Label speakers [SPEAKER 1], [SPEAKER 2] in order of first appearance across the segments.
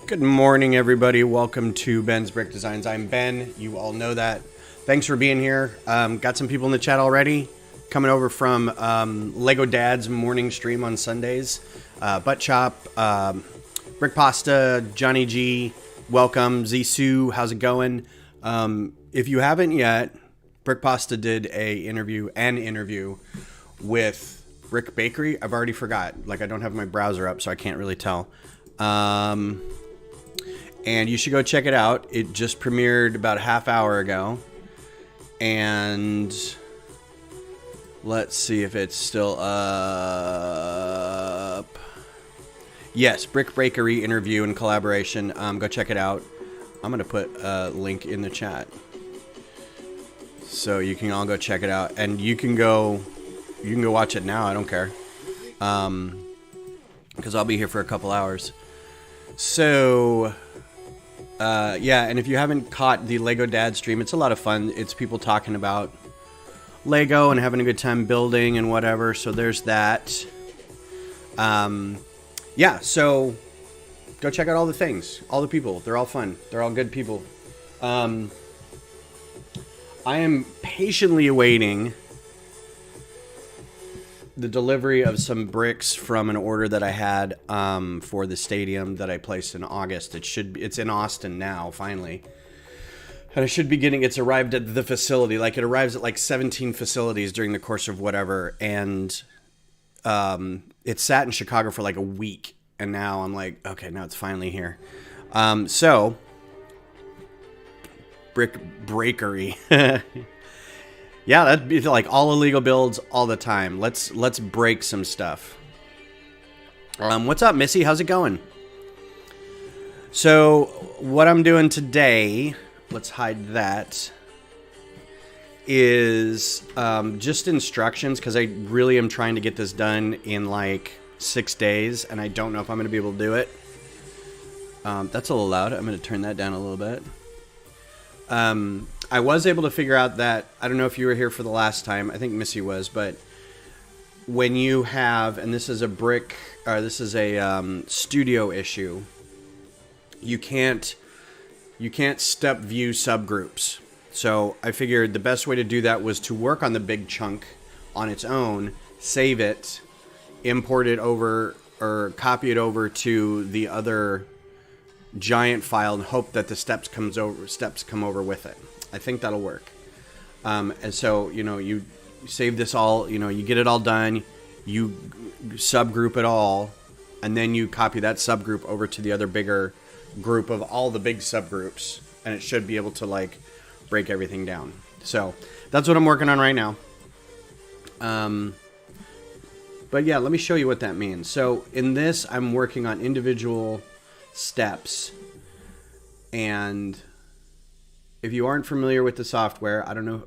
[SPEAKER 1] Good morning, everybody. Welcome to Ben's Brick Designs. I'm Ben. You all know that. Thanks for being here. Got some people in the chat already coming over from Lego Dad's morning stream on Sundays. Butt Chop, Brick Pasta, Johnny G, welcome. Zisoo, how's it going? If you haven't yet, Brick Pasta did an interview with Brick Bakery. I've already forgot. Like, I don't have my browser up, so I can't really tell. And you should go check it out. It just premiered about a half hour ago. And let's see if it's still up. Yes, Brick Bakery interview and collaboration. Go check it out. I'm going to put a link in the chat, so you can all go check it out. And you can go watch it now. I don't care. Because I'll be here for a couple hours. So... yeah, and if you haven't caught the Lego Dad stream, it's a lot of fun. It's people talking about Lego and having a good time building and whatever. So there's that. Yeah, so go check out all the things. All the people. They're all fun. They're all good people. I am patiently awaiting the delivery of some bricks from an order that I had for the stadium that I placed in August. It's in Austin now, finally. And I should be getting, it's arrived at the facility. Like, it arrives at like 17 facilities during the course of whatever. And it sat in Chicago for like a week. And now I'm like, okay, now it's finally here. So, Brick Breakery. Yeah, that'd be like all illegal builds all the time. Let's break some stuff. What's up, Missy? How's it going? So, what I'm doing today, let's hide that, is just instructions, because I really am trying to get this done in like 6 days, and I don't know if I'm going to be able to do it. That's a little loud. I'm going to turn that down a little bit. I was able to figure out that, I don't know if you were here for the last time, I think Missy was, but when you have, and this is a studio issue, you can't step view subgroups. So I figured the best way to do that was to work on the big chunk on its own, save it, import it over, or copy it over to the other giant file and hope that the steps come over with it. I think that'll work. And so, you save this all, you get it all done, you subgroup it all, and then you copy that subgroup over to the other bigger group of all the big subgroups, and it should be able to like break everything down. So that's what I'm working on right now. But yeah, let me show you what that means. So in this, I'm working on individual steps, and if you aren't familiar with the software, I don't know,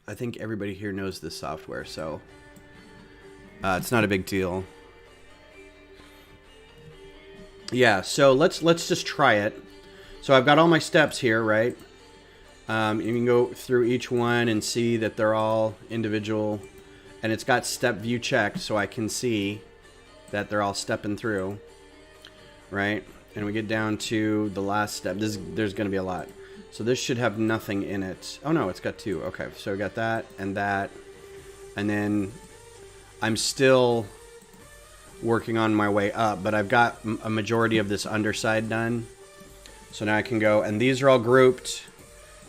[SPEAKER 1] I think everybody here knows this software, so it's not a big deal. Yeah, so let's just try it. So I've got all my steps here, right? You can go through each one and see that they're all individual, and it's got step view checked, so I can see that they're all stepping through, right? And we get down to the last step. There's going to be a lot. So this should have nothing in it. Oh no, it's got two. Okay, so we got that, and then I'm still working on my way up, but I've got a majority of this underside done. So now I can go, and these are all grouped.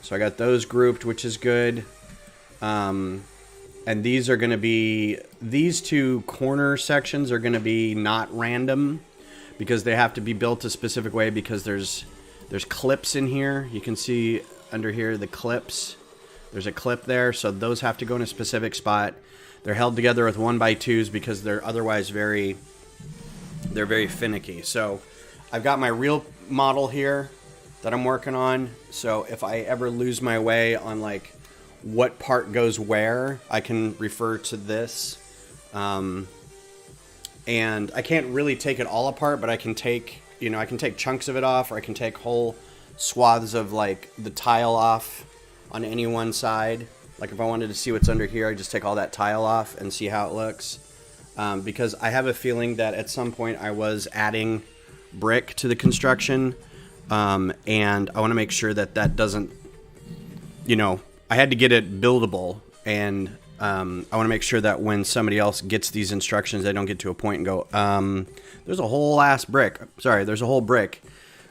[SPEAKER 1] So I got those grouped, which is good. And these are going to be, these two corner sections are going to be not random, because they have to be built a specific way, because there's clips in here. You can see under here the clips. There's a clip there, so those have to go in a specific spot. They're held together with 1x2s because they're otherwise very finicky. So I've got my real model here that I'm working on. So if I ever lose my way on like what part goes where, I can refer to this. And I can't really take it all apart, but I can take chunks of it off, or I can take whole swaths of like the tile off on any one side. Like if I wanted to see what's under here, I just take all that tile off and see how it looks. Because I have a feeling that at some point I was adding brick to the construction, and I want to make sure that that doesn't, I had to get it buildable, and I want to make sure that when somebody else gets these instructions, they don't get to a point and go, there's a whole ass brick. Sorry, there's a whole brick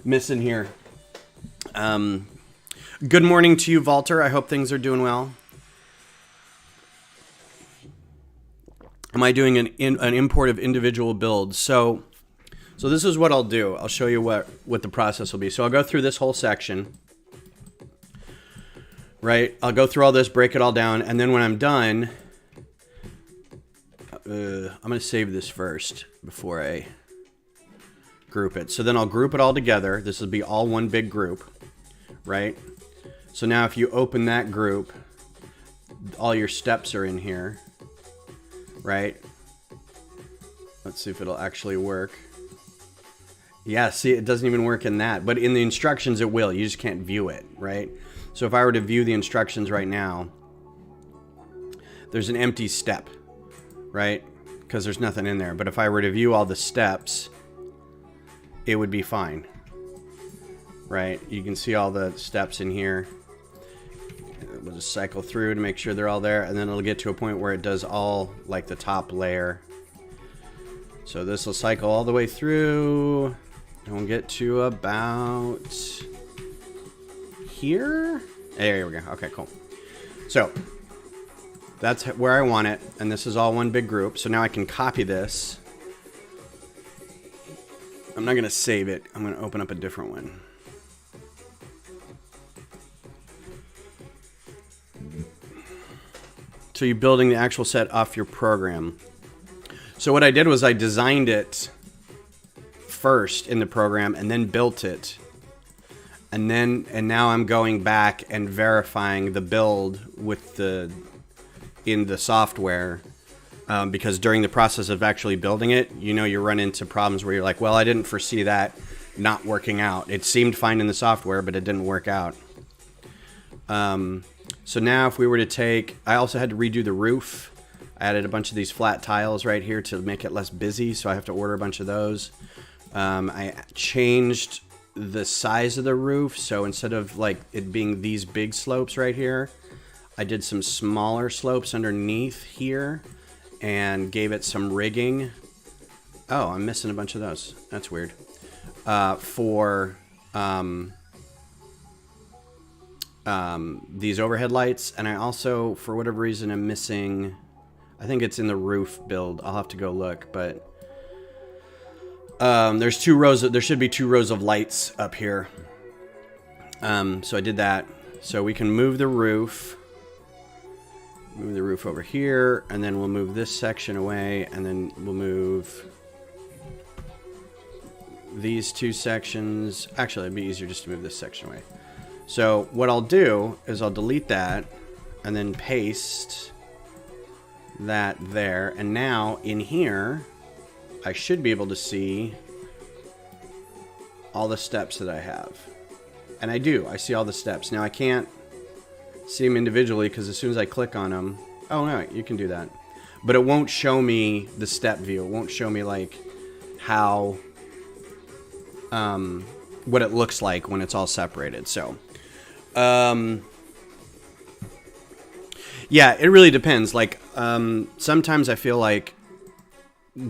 [SPEAKER 1] missing here. Good morning to you, Walter. I hope things are doing well. Am I doing an import of individual builds? So this is what I'll do. I'll show you what the process will be. So I'll go through this whole section, right? I'll go through all this, break it all down, and then when I'm done, I'm going to save this first before I group it. So then I'll group it all together. This will be all one big group, right? So now if you open that group, all your steps are in here, right? Let's see if it'll actually work. Yeah, see, it doesn't even work in that. But in the instructions, it will. You just can't view it, right? So if I were to view the instructions right now, there's an empty step, right? Because there's nothing in there. But if I were to view all the steps, it would be fine, right? You can see all the steps in here. We'll just cycle through to make sure they're all there. And then it'll get to a point where it does all, like, the top layer. So this will cycle all the way through. And we'll get to about here. There we go. Okay, cool. So that's where I want it. And this is all one big group. So now I can copy this. I'm not going to save it. I'm going to open up a different one. So you're building the actual set off your program. So what I did was I designed it first in the program and then built it. And now I'm going back and verifying the build with in the software. Because during the process of actually building it, you run into problems where you're like, well, I didn't foresee that not working out. It seemed fine in the software, but it didn't work out. So now if we were to take, I also had to redo the roof. I added a bunch of these flat tiles right here to make it less busy, so I have to order a bunch of those. I changed the size of the roof, so instead of like it being these big slopes right here, I did some smaller slopes underneath here and gave it some rigging. Oh, I'm missing a bunch of those. That's weird. For these overhead lights, and I also, for whatever reason, am missing, I think it's in the roof build. I'll have to go look, but there's there should be 2 rows of lights up here. So I did that. So we can move the roof. Move the roof over here, and then we'll move this section away, and then we'll move these 2 sections. Actually, it'd be easier just to move this section away. So what I'll do is I'll delete that and then paste that there. And now in here, I should be able to see all the steps that I have. And I do. I see all the steps. Now I can't see them individually because as soon as I click on them, oh no, you can do that. But it won't show me the step view. It won't show me like how, what it looks like when it's all separated. So, yeah, it really depends. Like, sometimes I feel like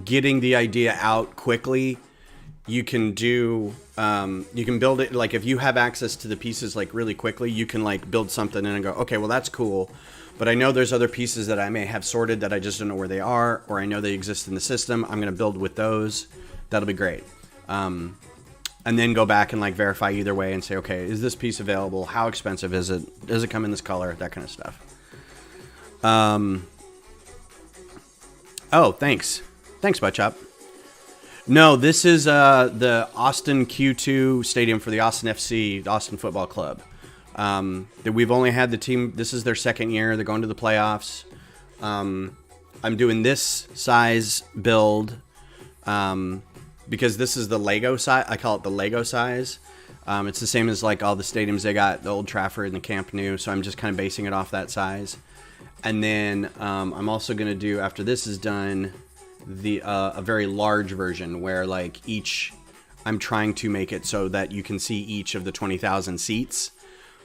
[SPEAKER 1] getting the idea out quickly, you can do, you can build it, like if you have access to the pieces like really quickly, you can like build something and go, okay, well that's cool, but I know there's other pieces that I may have sorted that I just don't know where they are, or I know they exist in the system. I'm going to build with those. That'll be great. And then go back and like verify either way and say, okay, is this piece available? How expensive is it? Does it come in this color? That kind of stuff. Oh, thanks. Thanks, Butchop. No, this is the Austin Q2 stadium for the Austin FC, the Austin Football Club. That we've only had the team, this is their second year. They're going to the playoffs. I'm doing this size build because this is the Lego size. I call it the Lego size. It's the same as like all the stadiums they got, the Old Trafford and the Camp Nou. So I'm just kind of basing it off that size. And then I'm also going to do, after this is done, a very large version where like each I'm trying to make it so that you can see each of the 20,000 seats.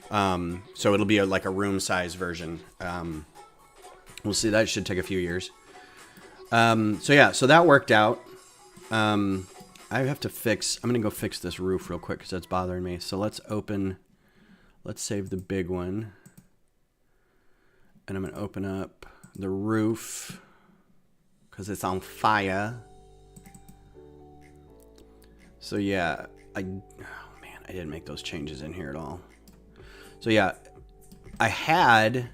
[SPEAKER 1] So it'll be like a room size version. We'll see. That should take a few years. So yeah, so that worked out. I have to fix, I'm going to go fix this roof real quick because that's bothering me. So let's save the big one. And I'm going to open up the roof because it's on fire. So yeah, oh man, I didn't make those changes in here at all. So yeah, I had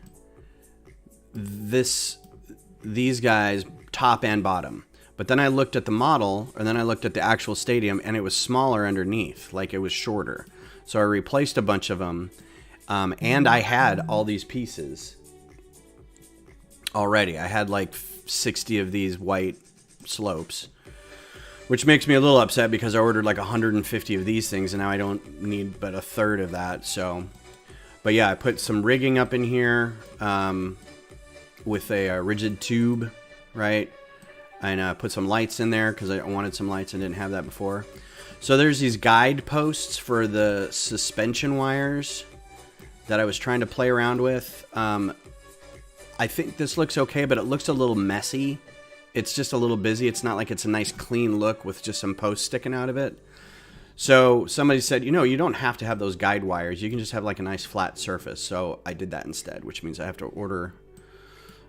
[SPEAKER 1] these guys top and bottom, but then I looked at the model, and then I looked at the actual stadium, and it was smaller underneath, like it was shorter. So I replaced a bunch of them, and I had all these pieces already. I had like 60 of these white slopes, which makes me a little upset because I ordered like 150 of these things, and now I don't need but a third of that. So, but yeah, I put some rigging up in here with a rigid tube, right? And put some lights in there because I wanted some lights and didn't have that before. So there's these guide posts for the suspension wires that I was trying to play around with. I think this looks okay, but it looks a little messy. It's just a little busy. It's not like it's a nice clean look with just some posts sticking out of it. So somebody said, you know, you don't have to have those guide wires. You can just have like a nice flat surface. So I did that instead, which means I have to order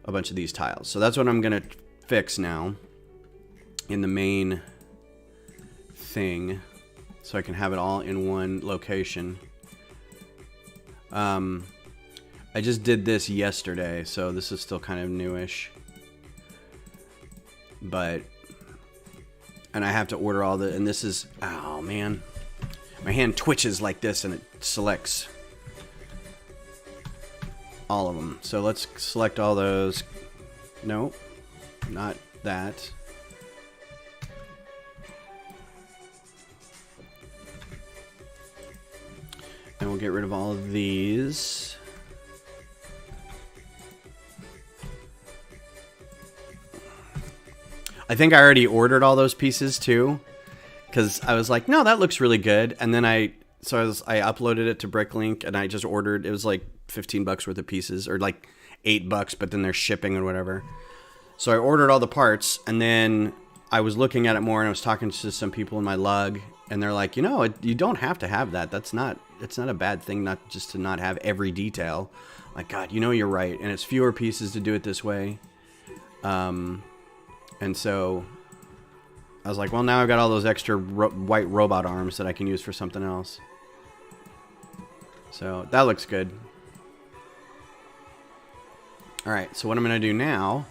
[SPEAKER 1] a bunch of these tiles. So that's what I'm going to fix now in the main thing so I can have it all in one location. I just did this yesterday, so this is still kind of newish. But, and I have to order all the, and this is, oh man, my hand twitches like this and it selects all of them. So let's select all those. Nope, not that. And we'll get rid of all of these. I think I already ordered all those pieces too, because I was like, no, that looks really good. And then I uploaded it to Bricklink, and I just ordered, it was like $15 worth of pieces, or like $8, but then there's shipping and whatever. So I ordered all the parts, and then I was looking at it more, and I was talking to some people in my lug, and they're like, you know, you don't have to have that. It's not a bad thing, not just to not have every detail. Like, God, you know, you're right. And it's fewer pieces to do it this way. And so I was like, well, now I've got all those extra white robot arms that I can use for something else. So that looks good. All right, so what I'm going to do now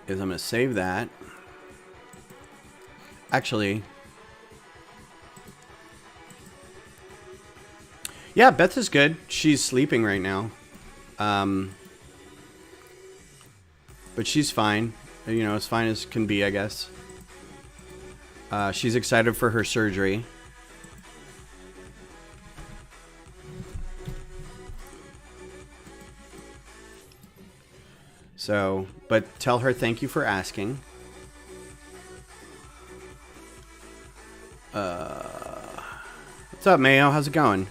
[SPEAKER 1] is I'm going to save that. Actually, yeah, Beth is good. She's sleeping right now. But she's fine. You know, as fine as can be, I guess. She's excited for her surgery. So, but tell her thank you for asking. What's up, Mayo? How's it going?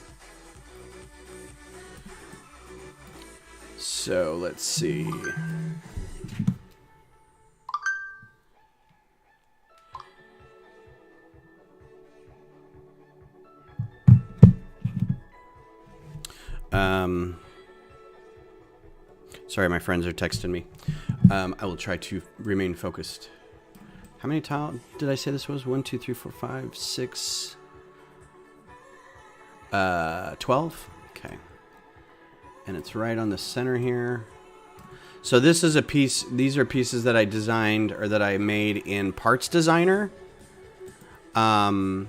[SPEAKER 1] So, let's see. Sorry, my friends are texting me. I will try to remain focused. How many tiles did I say this was? 1, 2, 3, 4, 5, 6, 12? Okay. And it's right on the center here. So this is a piece, these are pieces that I designed or that I made in Parts Designer. And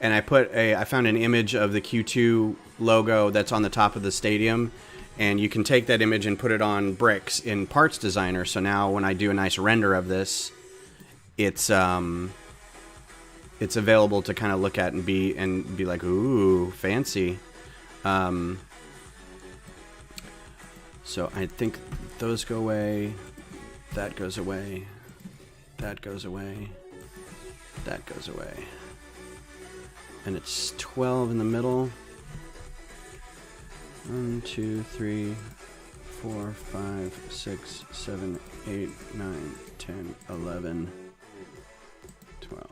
[SPEAKER 1] I found an image of the Q2 logo that's on the top of the stadium, and you can take that image and put it on bricks in Parts Designer. So now when I do a nice render of this, it's available to kind of look at and be like, ooh, fancy. So I think those go away, that goes away, that goes away. That goes away. And it's 12 in the middle. 1, 2, 3, 4, 5, 6, 7, 8, 9, 10, 11, 12.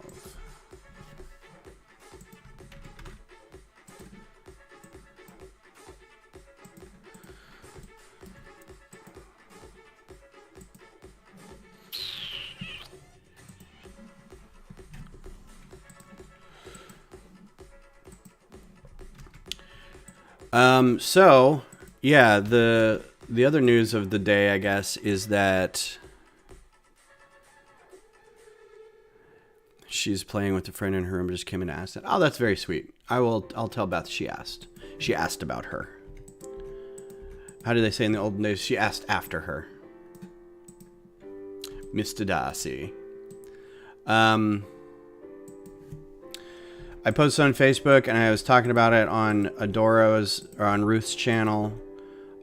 [SPEAKER 1] So yeah, the other news of the day, I guess, is that she's playing with a friend in her room, just came in and asked that. Oh, that's very sweet. I'll tell Beth she asked. She asked about her. How do they say in the olden days? She asked after her. Mr. Darcy. I posted on Facebook, and I was talking about it on Adoro's or on Ruth's channel.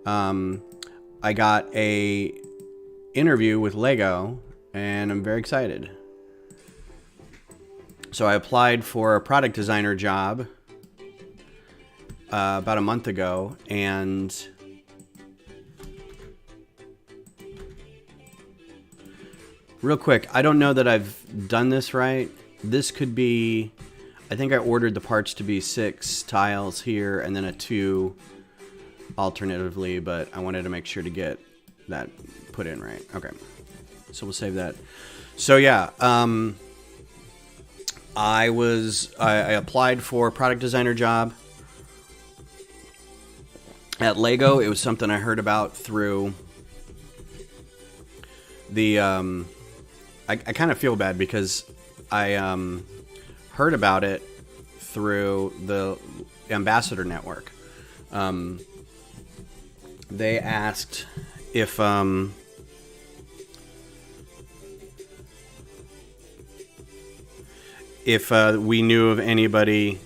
[SPEAKER 1] I got a interview with Lego, and I'm very excited. So I applied for a product designer job about a month ago, and real quick, I don't know that I've done this right. This could be, I think I ordered the parts to be 6 tiles here and then a 2 alternatively, but I wanted to make sure to get that put in right. Okay, so we'll save that. So yeah, I applied for a product designer job at Lego. It was something I heard about through the, I kind of feel bad because I heard about it through the Ambassador Network. They asked if we knew of anybody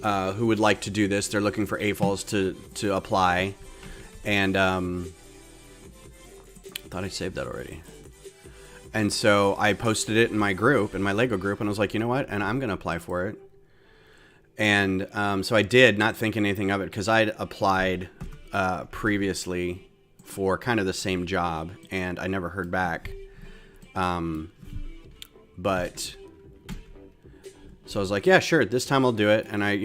[SPEAKER 1] who would like to do this. They're looking for AFOLs to apply, and thought I saved that already. And so I posted it in my group, in my Lego group, and I was like, you know what? And I'm going to apply for it. And so I did, not thinking anything of it, because I'd applied previously for kind of the same job, and I never heard back. But so I was like, yeah, sure, this time I'll do it. And I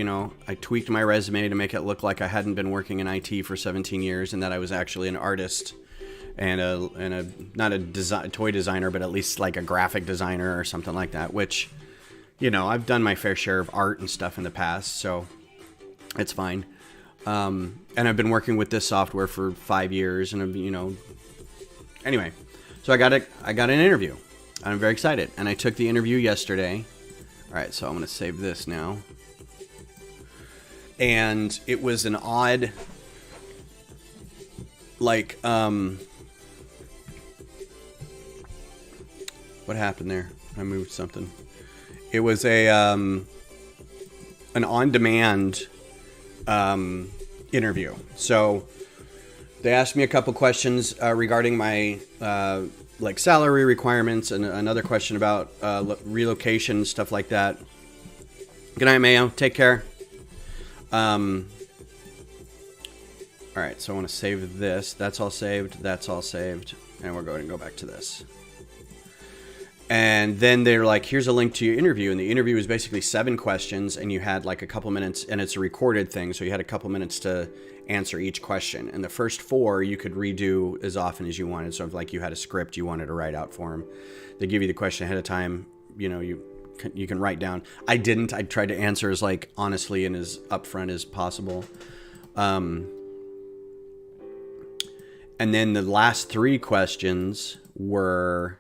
[SPEAKER 1] tweaked my resume to make it look like I hadn't been working in IT for 17 years and that I was actually an artist and a not a toy designer, but at least like a graphic designer or something like that, which, I've done my fair share of art and stuff in the past, so it's fine. And I've been working with this software for 5 years, and anyway, so I got an interview. I'm very excited, and I took the interview yesterday. All right, so I'm going to save this now. And it was an odd, what happened there? I moved something. It was an on-demand interview. So they asked me a couple questions regarding my salary requirements, and another question about relocation, stuff like that. Good night, Mayo. Take care. All right, so I want to save this. That's all saved. That's all saved. And we're going to go back to this. And then they're like, here's a link to your interview. And the interview was basically 7 questions, and you had like a couple minutes, and it's a recorded thing, so you had a couple minutes to answer each question. And the first 4 you could redo as often as you wanted. So if like you had a script you wanted to write out for them, they give you the question ahead of time. You can write down. I didn't. I tried to answer as like honestly and as upfront as possible. And then the last 3 questions were,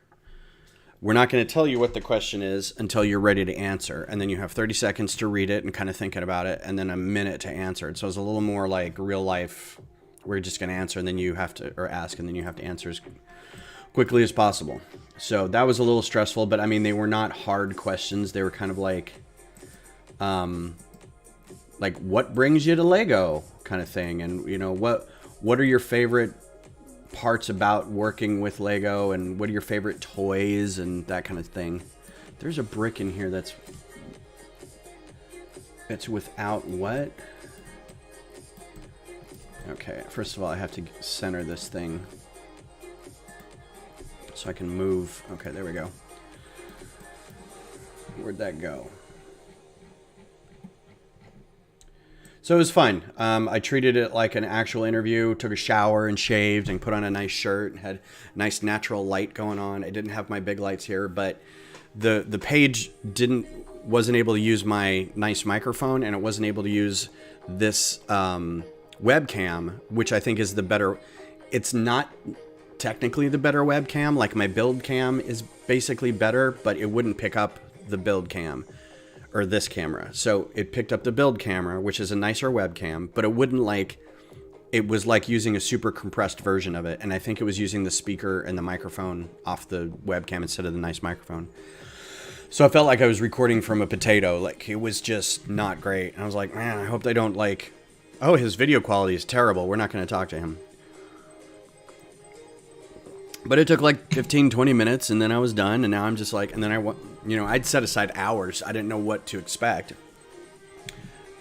[SPEAKER 1] we're not going to tell you what the question is until you're ready to answer. And then you have 30 seconds to read it and kind of thinking about it, and then a minute to answer it. So it's a little more like real life. We're just going to answer, and then you have to, or ask, and then you have to answer as quickly as possible. So that was a little stressful, but I mean, they were not hard questions. They were kind of like what brings you to Lego kind of thing. And, what are your favorite parts about working with Lego, and what are your favorite toys and that kind of thing. There's a brick in here that's without what? Okay, first of all, I have to center this thing so I can move. Okay, there we go. Where'd that go? So it was fun. I treated it like an actual interview, took a shower and shaved and put on a nice shirt, had nice natural light going on. I didn't have my big lights here, but the page wasn't able to use my nice microphone, and it wasn't able to use this webcam, which I think is the better. It's not technically the better webcam. Like my build cam is basically better, but it wouldn't pick up the build cam. Or this camera. So it picked up the build camera, which is a nicer webcam, but it wouldn't it was like using a super compressed version of it. And I think it was using the speaker and the microphone off the webcam instead of the nice microphone. So I felt like I was recording from a potato. Like, it was just not great. And I was like, man, I hope they don't oh, his video quality is terrible. We're not going to talk to him. But it took like 15, 20 minutes, and then I was done, and now I'm just like, and then I'd set aside hours. I didn't know what to expect.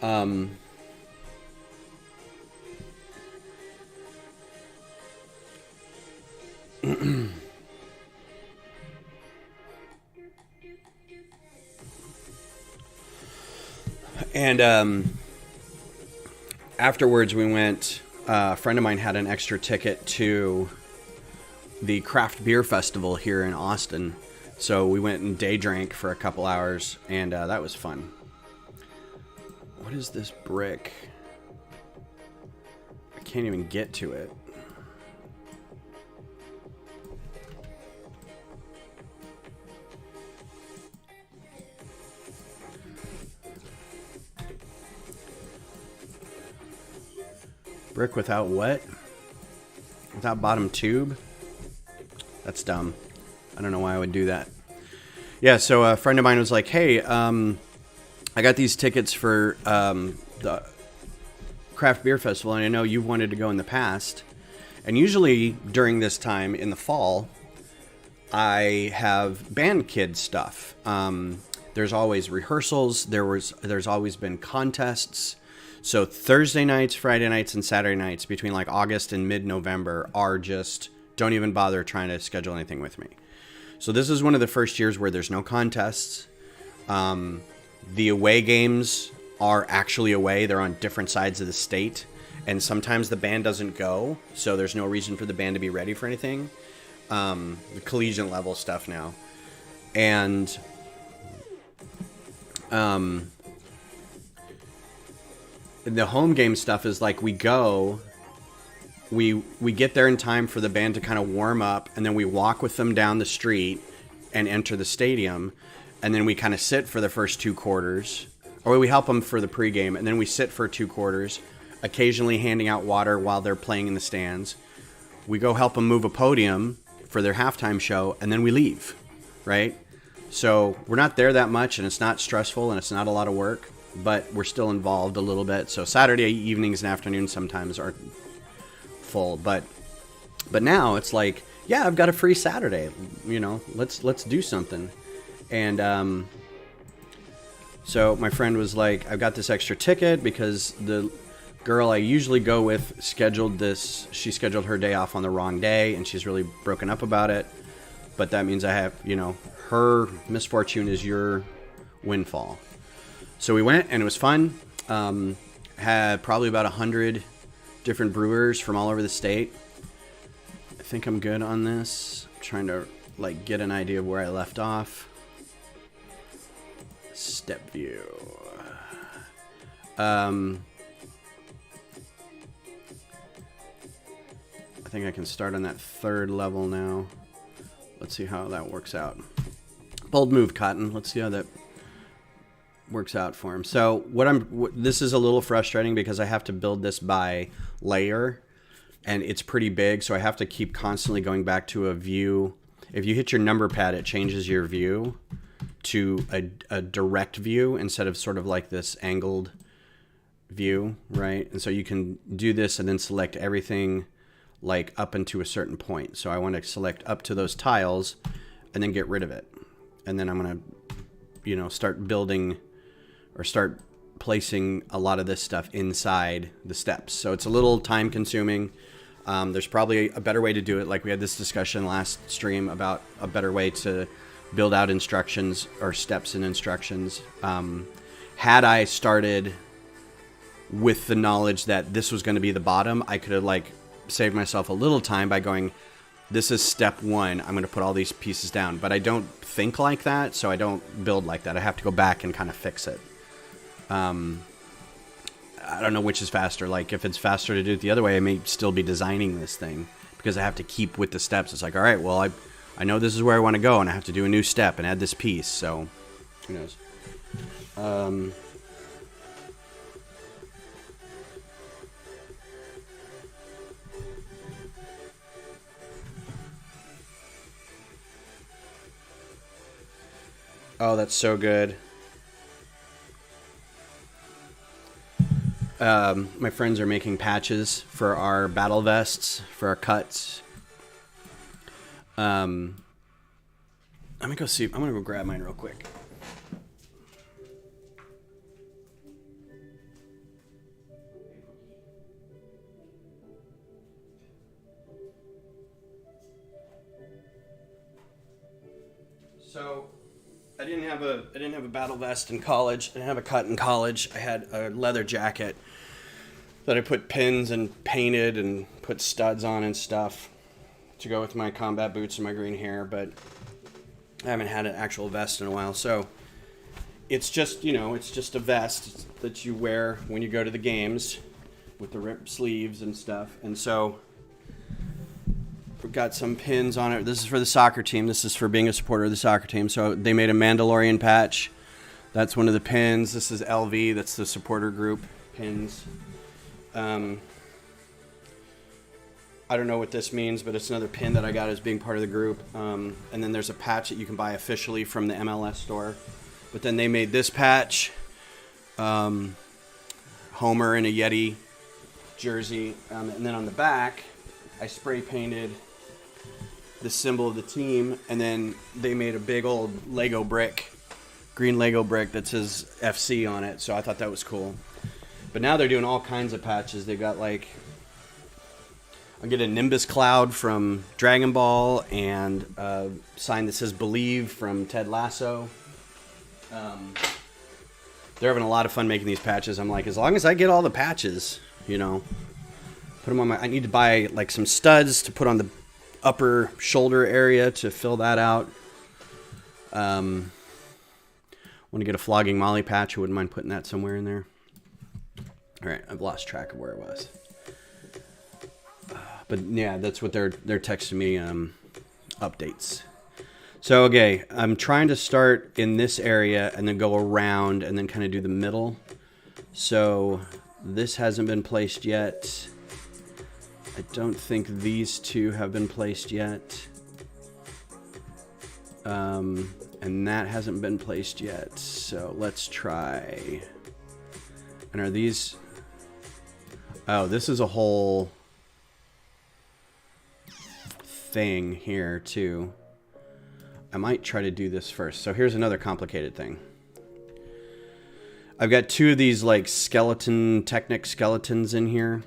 [SPEAKER 1] And afterwards we went, a friend of mine had an extra ticket to the craft beer festival here in Austin. So we went and day drank for a couple hours, and that was fun. What is this brick? I can't even get to it. Brick without what? Without bottom tube? That's dumb. I don't know why I would do that. Yeah, so a friend of mine was like, hey, I got these tickets for the craft beer festival, and I know you've wanted to go in the past. And usually during this time in the fall, I have band kid stuff. There's always rehearsals. There's always been contests. So Thursday nights, Friday nights, and Saturday nights between like August and mid-November are just, don't even bother trying to schedule anything with me. So this is one of the first years where there's no contests. The away games are actually away. They're on different sides of the state. And sometimes the band doesn't go, so there's no reason for the band to be ready for anything. The collegiate level stuff now. And the home game stuff is like we go, we get there in time for the band to kind of warm up, and then we walk with them down the street and enter the stadium, and then we kind of sit for the first 2 quarters, or we help them for the pregame, and then we sit for 2 quarters, occasionally handing out water while they're playing in the stands. We go help them move a podium for their halftime show, and then we leave, right? So we're not there that much, and it's not stressful, and it's not a lot of work, but we're still involved a little bit. So Saturday evenings and afternoons sometimes are full, but now it's like, yeah, I've got a free Saturday, let's do something. And so my friend was like, I've got this extra ticket because the girl I usually go with she scheduled her day off on the wrong day, and she's really broken up about it. But that means I have, her misfortune is your windfall. So we went, and it was fun. Had probably about 100 different brewers from all over the state. I think I'm good on this. I'm trying to get an idea of where I left off. Step view. I think I can start on that 3rd level now. Let's see how that works out. Bold move, Cotton. Let's see how that works out for him. So this is a little frustrating because I have to build this by layer, and it's pretty big, so I have to keep constantly going back to a view. If you hit your number pad, it changes your view to a direct view instead of sort of like this angled view, right? And so you can do this and then select everything up into a certain point. So I want to select up to those tiles and then get rid of it. And then I'm going to start building or start placing a lot of this stuff inside the steps. So it's a little time consuming. There's probably a better way to do it. Like we had this discussion last stream about a better way to build out instructions or steps and instructions. Had I started with the knowledge that this was going to be the bottom, I could have saved myself a little time by going, this is step 1. I'm going to put all these pieces down. But I don't think like that, so I don't build like that. I have to go back and kind of fix it. I don't know which is faster. Like, if it's faster to do it the other way, I may still be designing this thing because I have to keep with the steps. It's like, all right, well, I know this is where I want to go, and I have to do a new step and add this piece. So, who knows? Oh, that's so good. My friends are making patches for our battle vests, for our cuts. I'm gonna go see. I'm gonna go grab mine real quick. So, I didn't have a battle vest in college. I didn't have a cut in college. I had a leather jacket that I put pins and painted and put studs on and stuff to go with my combat boots and my green hair, but I haven't had an actual vest in a while. So it's just, it's just a vest that you wear when you go to the games with the ripped sleeves and stuff. And so we've got some pins on it. This is for the soccer team. This is for being a supporter of the soccer team. So they made a Mandalorian patch. That's one of the pins. This is LV. That's the supporter group pins. I don't know what this means, but it's another pin that I got as being part of the group. And then there's a patch that you can buy officially from the MLS store. But then they made this patch. Homer in a Yeti jersey. And then on the back, I spray painted the symbol of the team. And then they made a big old Lego brick, green Lego brick that says FC on it. So I thought that was cool. But now they're doing all kinds of patches. They've got I'll get a Nimbus Cloud from Dragon Ball and a sign that says Believe from Ted Lasso. They're having a lot of fun making these patches. I'm like, as long as I get all the patches, put them on I need to buy some studs to put on the upper shoulder area to fill that out. Want to get a Flogging Molly patch. I wouldn't mind putting that somewhere in there. All right, I've lost track of where it was. But yeah, that's what they're texting me updates. So, okay, I'm trying to start in this area and then go around and then kind of do the middle. So this hasn't been placed yet. I don't think these two have been placed yet. And that hasn't been placed yet. So let's try. And are these... Oh, this is a whole thing here, too. I might try to do this first. So here's another complicated thing. I've got two of these, Technic skeletons in here.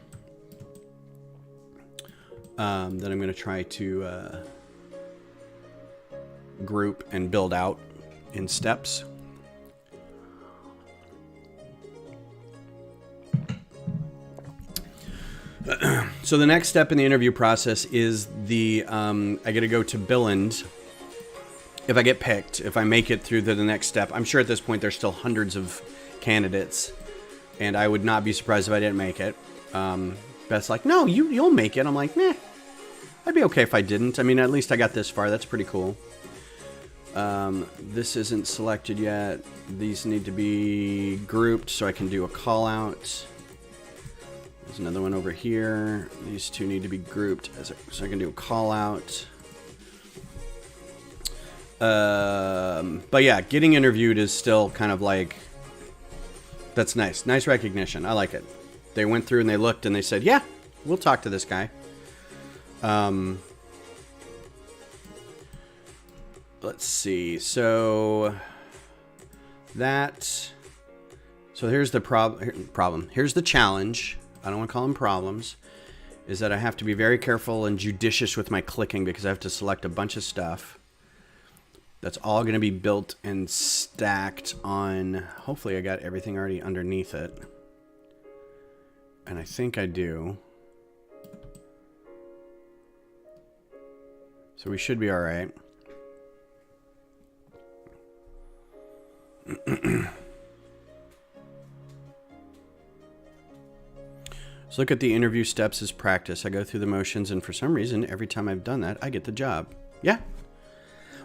[SPEAKER 1] That I'm going to try to group and build out in steps. So the next step in the interview process is I got to go to Billund. If I get picked, if I make it through to the next step, I'm sure at this point there's still hundreds of candidates, and I would not be surprised if I didn't make it. Beth's like, no, you'll make it. I'm like, meh, I'd be okay if I didn't. I mean, at least I got this far. That's pretty cool. This isn't selected yet. These need to be grouped so I can do a call out. There's another one over here. These two need to be grouped so I can do a call out. But yeah, getting interviewed is still kind of that's nice. Nice recognition. I like it. They went through and they looked and they said, yeah, we'll talk to this guy. Let's see. So that. So here's the problem. Here's the challenge. I don't want to call them problems. Is that I have to be very careful and judicious with my clicking because I have to select a bunch of stuff. That's all going to be built and stacked on. Hopefully I got everything already underneath it. And I think I do. So we should be all right. So look at the interview steps as practice. I go through the motions, and for some reason, every time I've done that, I get the job. Yeah.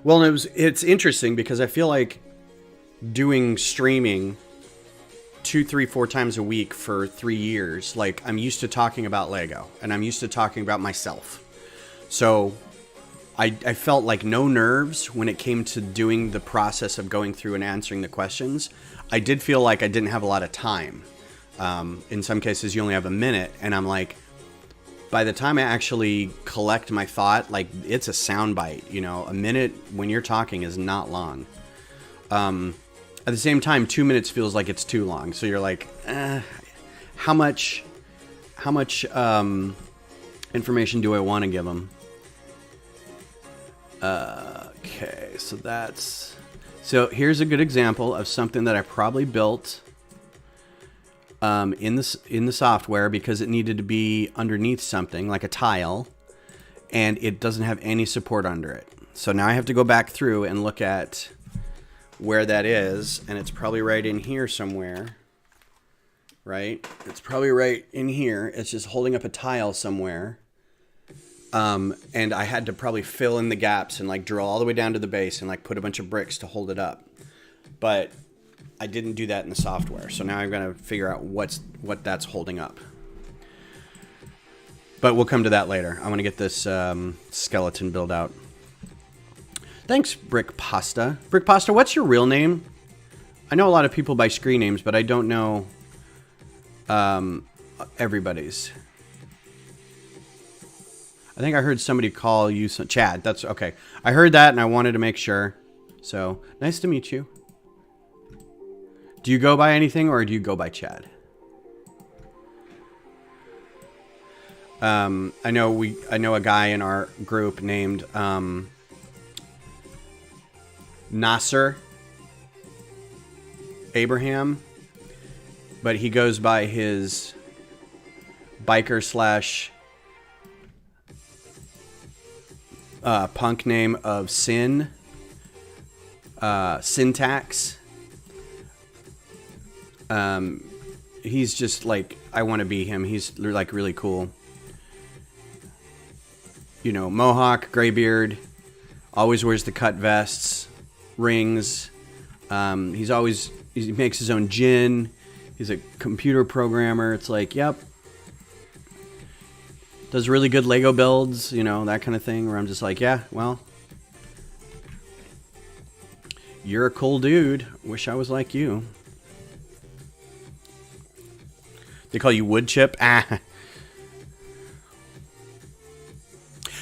[SPEAKER 1] Well, it's interesting because I feel like doing streaming 2, 3, 4 times a week for 3 years, like I'm used to talking about Lego, and I'm used to talking about myself. So I felt like no nerves when it came to doing the process of going through and answering the questions. I did feel like I didn't have a lot of time. In some cases, you only have a minute, and I'm like, by the time I actually collect my thought, like it's a soundbite. You know, a minute when you're talking is not long. At the same time, 2 minutes feels like it's too long. So you're like, how much information do I want to give them? Okay, so here's a good example of something that I probably built in the software because it needed to be underneath something like a tile, and it doesn't have any support under it. So now I have to go back through and look at where that is, and it's probably right in here somewhere. Right? It's probably right in here. It's just holding up a tile somewhere. And I had to probably fill in the gaps and like drill all the way down to the base and like put a bunch of bricks to hold it up. But I didn't do that in the software. So now I'm going to figure out what that's holding up. But we'll come to that later. I want to get this skeleton build out. Thanks, Brick Pasta. Brick Pasta, what's your real name? I know a lot of people by screen names, but I don't know everybody's. I think I heard somebody call you Chad. That's okay. I heard that and I wanted to make sure. So, nice to meet you. Do you go by anything or do you go by Chad? I know a guy in our group named Nasser Abraham, but he goes by his biker slash punk name of Sin, Syntax. He's just like, I want to be him. He's like really cool. You know, mohawk, gray beard, always wears the cut vests, rings. He makes his own gin. He's a computer programmer. It's like, yep. Does really good Lego builds, you know, that kind of thing, where I'm just like, yeah, well, you're a cool dude. Wish I was like you. They call you Wood Chip? Ah.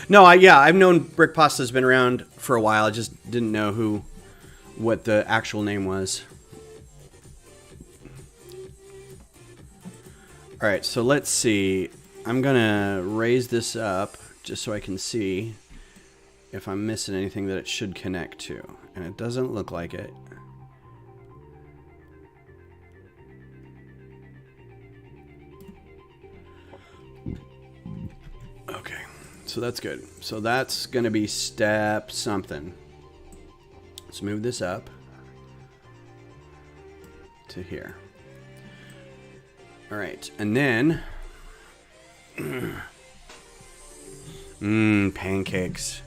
[SPEAKER 1] No, I've known Brick Pasta's been around for a while. I just didn't know what the actual name was. All right, so let's see. I'm gonna raise this up just so I can see if I'm missing anything that it should connect to. And it doesn't look like it. Okay, so that's good. So that's gonna be step something. Let's move this up to here. All right, and then pancakes.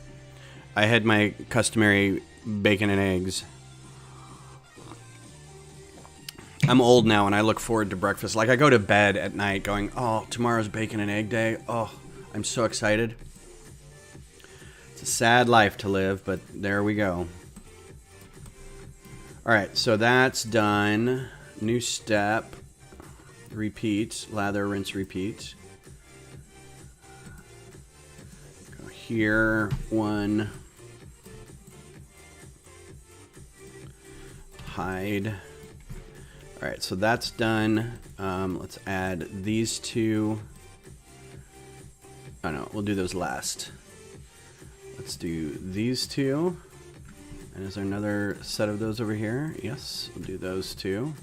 [SPEAKER 1] I had my customary bacon and eggs. I'm old now and I look forward to breakfast. Like I go to bed at night going, oh, tomorrow's bacon and egg day. Oh, I'm so excited. It's a sad life to live, but there we go. All right, so that's done. New step. Repeat. Lather, rinse, repeat. Go here. One. Hide. All right, so that's done. Let's add these two. Oh no, we'll do those last. Let's do these two. And is there another set of those over here? Yes, we'll do those two.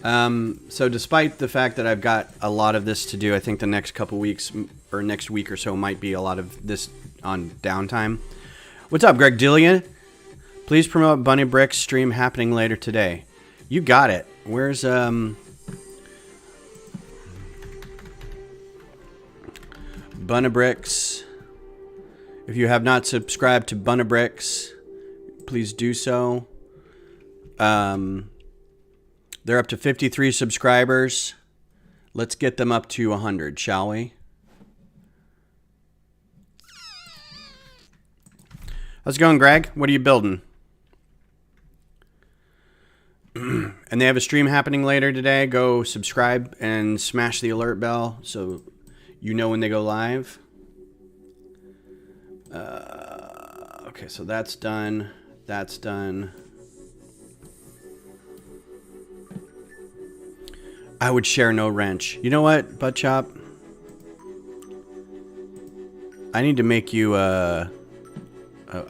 [SPEAKER 1] So despite the fact that I've got a lot of this to do, I think the next couple weeks or next week or so might be a lot of this on downtime. What's up, Greg Dillian? Please promote Bunny Bricks stream happening later today. You got it. Where's Bunny Bricks? If you have not subscribed to Bunny Bricks, please do so. They're up to 53 subscribers. Let's get them up to 100, shall we? How's it going, Greg? What are you building? And they have a stream happening later today. Go subscribe and smash the alert bell so you know when they go live. Okay, so that's done. That's done. I would share no wrench. You know what, Butt Chop? I need to make you a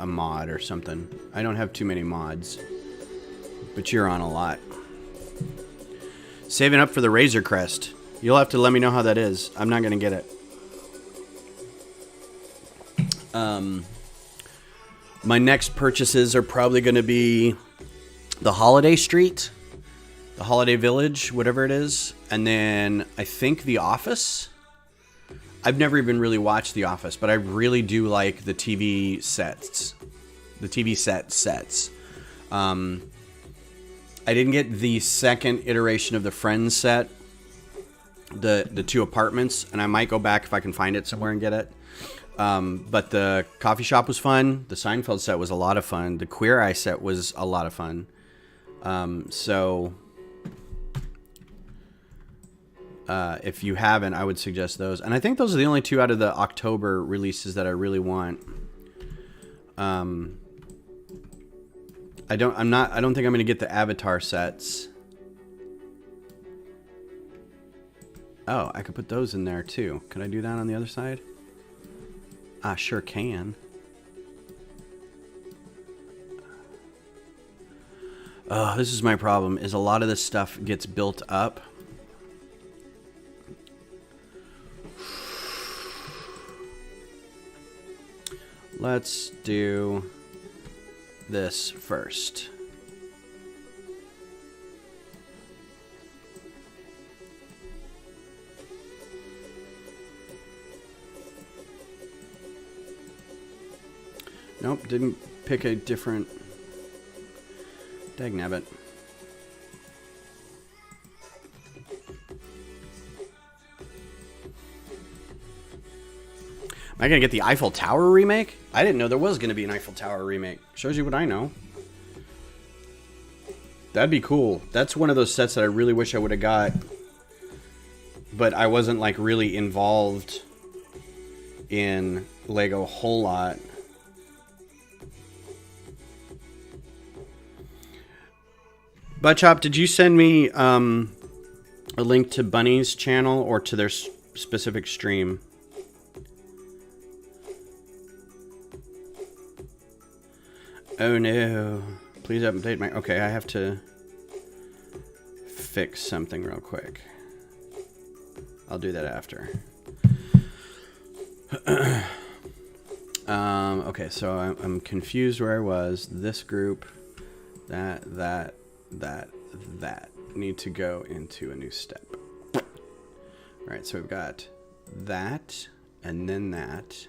[SPEAKER 1] mod or something. I don't have too many mods, but you're on a lot. Saving up for the Razor Crest. You'll have to let me know how that is. I'm not gonna get it. My next purchases are probably gonna be the Holiday Street. The Holiday Village, whatever it is. And then I think The Office. I've never even really watched The Office, but I really do like the TV sets. The TV sets. I didn't get the second iteration of the Friends set. The two apartments. And I might go back if I can find it somewhere and get it. But the coffee shop was fun. The Seinfeld set was a lot of fun. The Queer Eye set was a lot of fun. If you haven't, I would suggest those. And I think those are the only two out of the October releases that I really want. I don't think I'm going to get the Avatar sets. Oh, I could put those in there too. Can I do that on the other side? I sure can. Oh, this is my problem, is a lot of this stuff gets built up. Let's do this first. Nope, didn't pick a different... Dagnabbit. Am I going to get the Eiffel Tower remake? I didn't know there was going to be an Eiffel Tower remake. Shows you what I know. That'd be cool. That's one of those sets that I really wish I would have got. But I wasn't like really involved in Lego a whole lot. Butchop, did you send me a link to Bunny's channel or to their specific stream? Oh no. Please update my... Okay, I have to fix something real quick. I'll do that after. Okay, so I'm confused where I was. This group, that need to go into a new step. All right, so we've got that, and then that,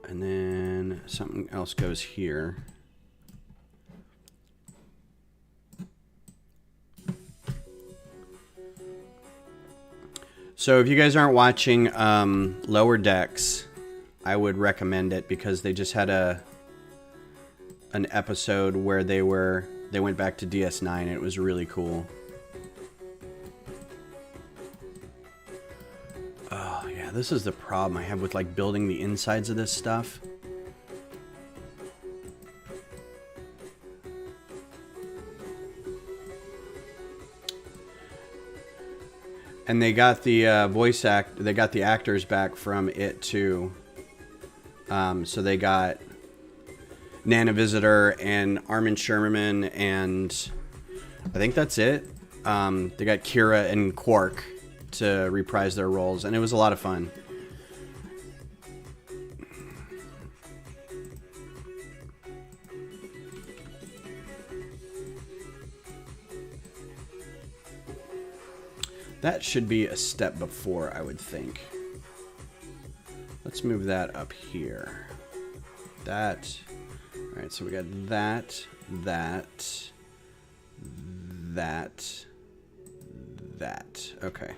[SPEAKER 1] and then something else goes here. So if you guys aren't watching Lower Decks, I would recommend it because they just had an episode where they went back to DS9 and it was really cool. Oh yeah, this is the problem I have with like building the insides of this stuff. And they got the they got the actors back from it too. So they got Nana Visitor and Armin Sherman, and I think that's it. They got Kira and Quark to reprise their roles, and it was a lot of fun. That should be a step before, I would think. Let's move that up here. That. All right, so we got that, that, that, that. Okay.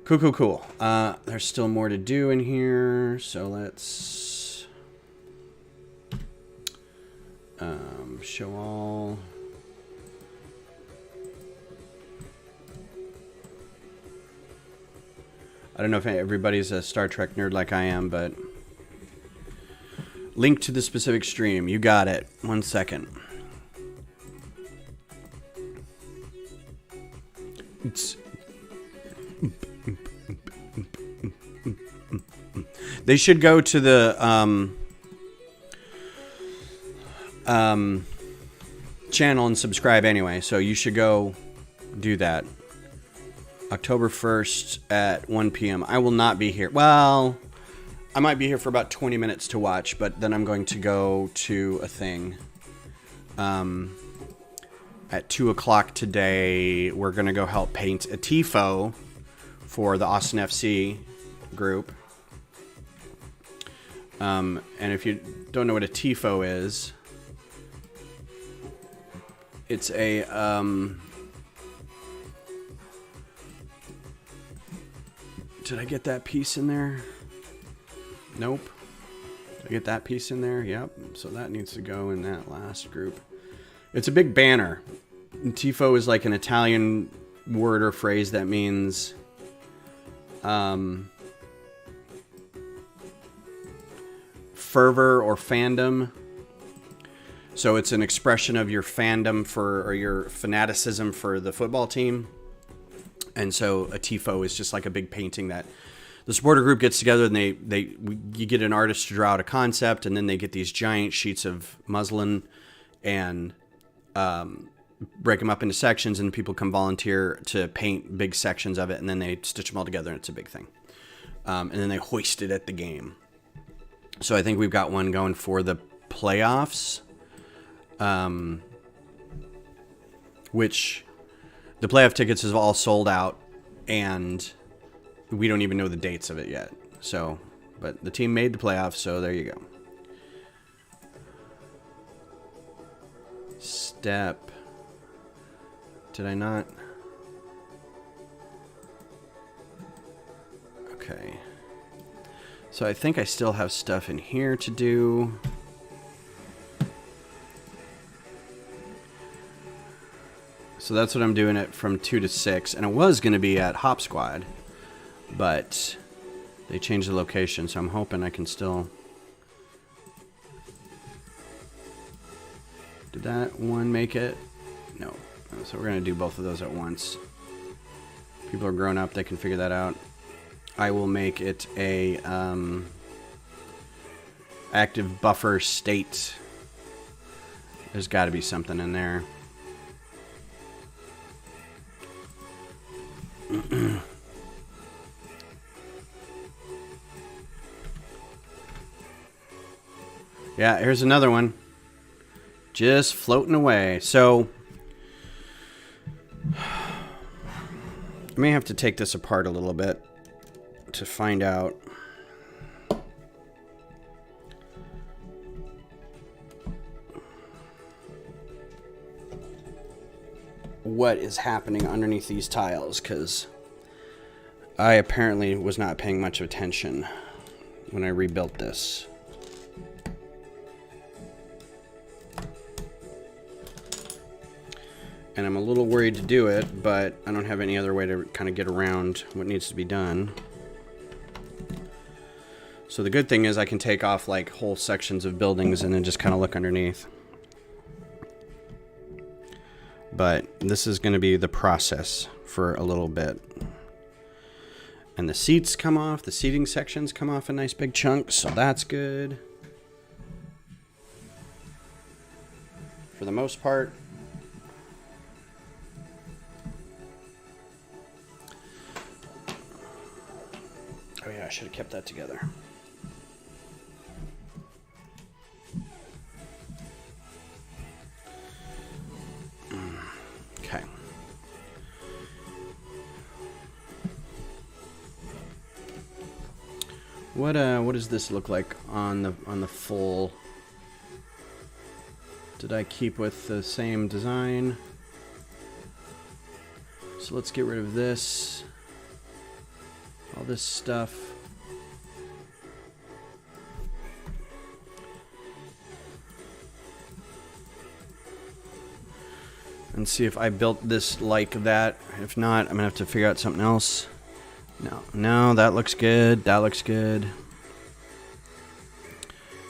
[SPEAKER 1] Cool, cool, cool. There's still more to do in here, so let's show all. I don't know if everybody's a Star Trek nerd like I am, but link to the specific stream. You got it. 1 second. They should go to the channel and subscribe anyway, so you should go do that. October 1st at 1 p.m. I will not be here. Well, I might be here for about 20 minutes to watch, but then I'm going to go to a thing. At 2 o'clock today, we're going to go help paint a TIFO for the Austin FC group. And if you don't know what a TIFO is, it's a... Did I get that piece in there? Nope. Did I get that piece in there? Yep. So that needs to go in that last group. It's a big banner. And tifo is like an Italian word or phrase that means fervor or fandom. So it's an expression of your fandom for, or your fanaticism for the football team. And so a tifo is just like a big painting that the supporter group gets together, and you get an artist to draw out a concept, and then they get these giant sheets of muslin and break them up into sections, and people come volunteer to paint big sections of it, and then they stitch them all together, and it's a big thing. And then they hoist it at the game. So I think we've got one going for the playoffs, which... The playoff tickets is all sold out, and we don't even know the dates of it yet. So, but the team made the playoffs, so there you go. Step. Did I not? Okay. So I think I still have stuff in here to do. So that's what I'm doing it from 2 to 6. And it was going to be at Hop Squad, but they changed the location. So I'm hoping I can still... Did that one make it? No. So we're going to do both of those at once. People are grown up. They can figure that out. I will make it a active buffer state. There's got to be something in there. Yeah, here's another one. Just floating away. So I may have to take this apart a little bit to find out what is happening underneath these tiles, because I apparently was not paying much attention when I rebuilt this. And I'm a little worried to do it, but I don't have any other way to kind of get around what needs to be done. So the good thing is I can take off like whole sections of buildings and then just kind of look underneath. But this is going to be the process for a little bit. And the seats come off. The seating sections come off a nice big chunk, so that's good. For the most part. Oh yeah, I should have kept that together. Okay. What does this look like on the full? Did I keep with the same design? So let's get rid of this. All this stuff. And see if I built this like that. If not, I'm gonna have to figure out something else. No, that looks good. That looks good.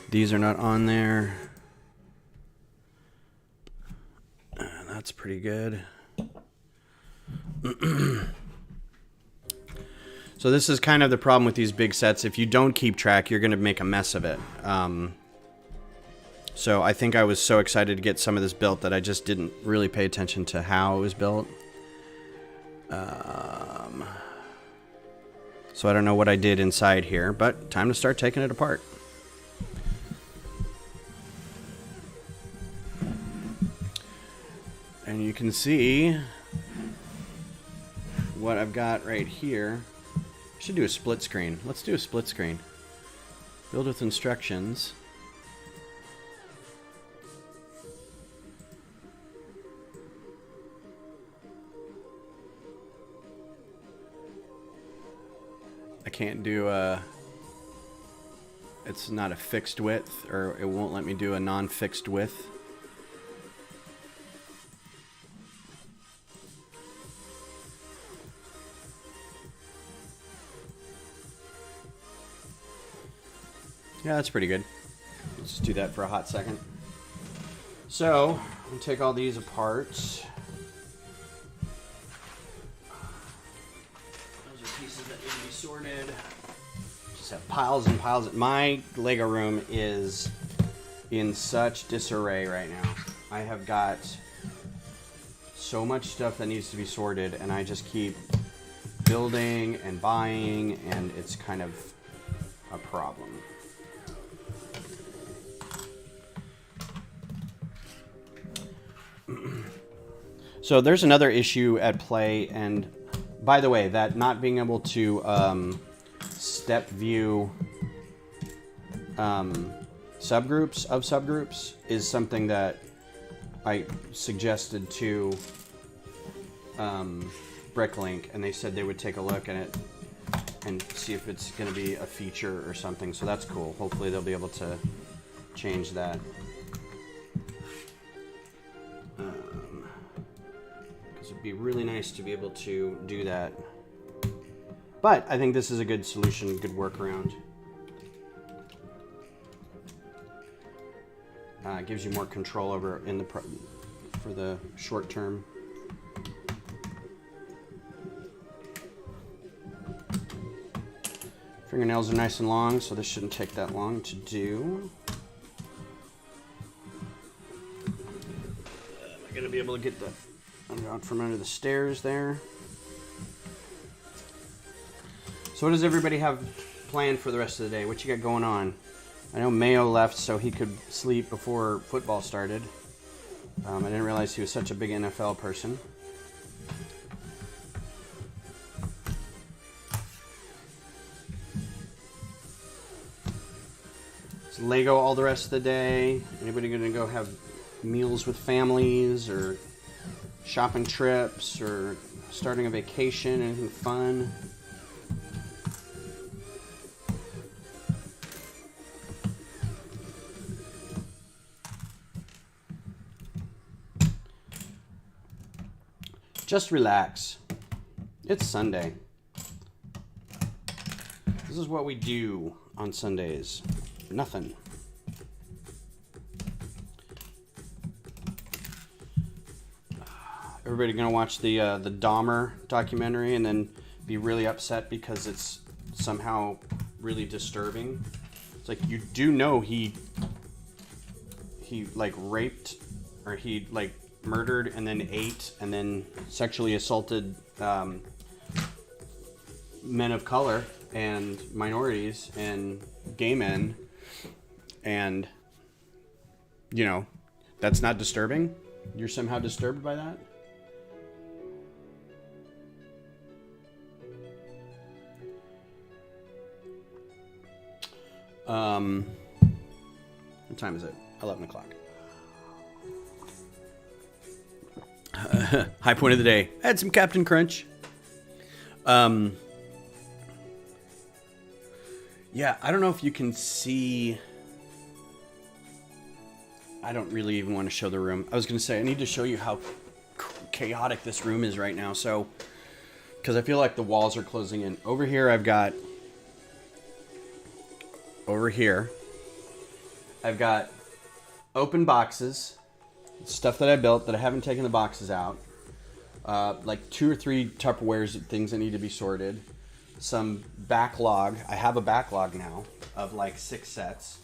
[SPEAKER 1] These are not on there. That's pretty good. So this is kind of the problem with these big sets. If you don't keep track, you're going to make a mess of it. So I think I was so excited to get some of this built that I just didn't really pay attention to how it was built. So I don't know what I did inside here, but time to start taking it apart. And you can see what I've got right here. I should do a split screen. Let's do a split screen. Build with instructions. I can't do a... It's not a fixed width, or it won't let me do a non-fixed width. Yeah, that's pretty good. Let's just do that for a hot second. So, I'm going to take all these apart. Those are pieces that need to be sorted. Just have piles and piles. My Lego room is in such disarray right now. I have got so much stuff that needs to be sorted, and I just keep building and buying, and it's kind of a problem. So there's another issue at play, and by the way, that not being able to step view subgroups of subgroups is something that I suggested to Bricklink, and they said they would take a look at it and see if it's going to be a feature or something. So that's cool. Hopefully they'll be able to change that. It'd be really nice to be able to do that. But I think this is a good solution, good workaround. Gives you more control over in the for the short term. Fingernails are nice and long, so this shouldn't take that long to do. Am I gonna be able to get the out from under the stairs there? So what does everybody have planned for the rest of the day? What you got going on? I know Mayo left so he could sleep before football started. I didn't realize he was such a big NFL person. Is Lego all the rest of the day? Anybody gonna go have meals with families or shopping trips or starting a vacation? Anything fun? Just relax. It's Sunday. This is what we do on Sundays. Nothing. Everybody gonna watch the Dahmer documentary and then be really upset because it's somehow really disturbing. It's like, you do know he like raped, or he like murdered and then ate and then sexually assaulted men of color and minorities and gay men, and you know, that's not disturbing. You're somehow disturbed by that. What time is it? 11 o'clock. High point of the day. I had some Captain Crunch. Yeah, I don't know if you can see. I don't really even want to show the room. I was going to say, I need to show you how chaotic this room is right now. So, because I feel like the walls are closing in. Over here, I've got open boxes, stuff that I built that I haven't taken the boxes out. Like 2 or 3 Tupperwares of things that need to be sorted. Some backlog. I have a backlog now of like 6 sets.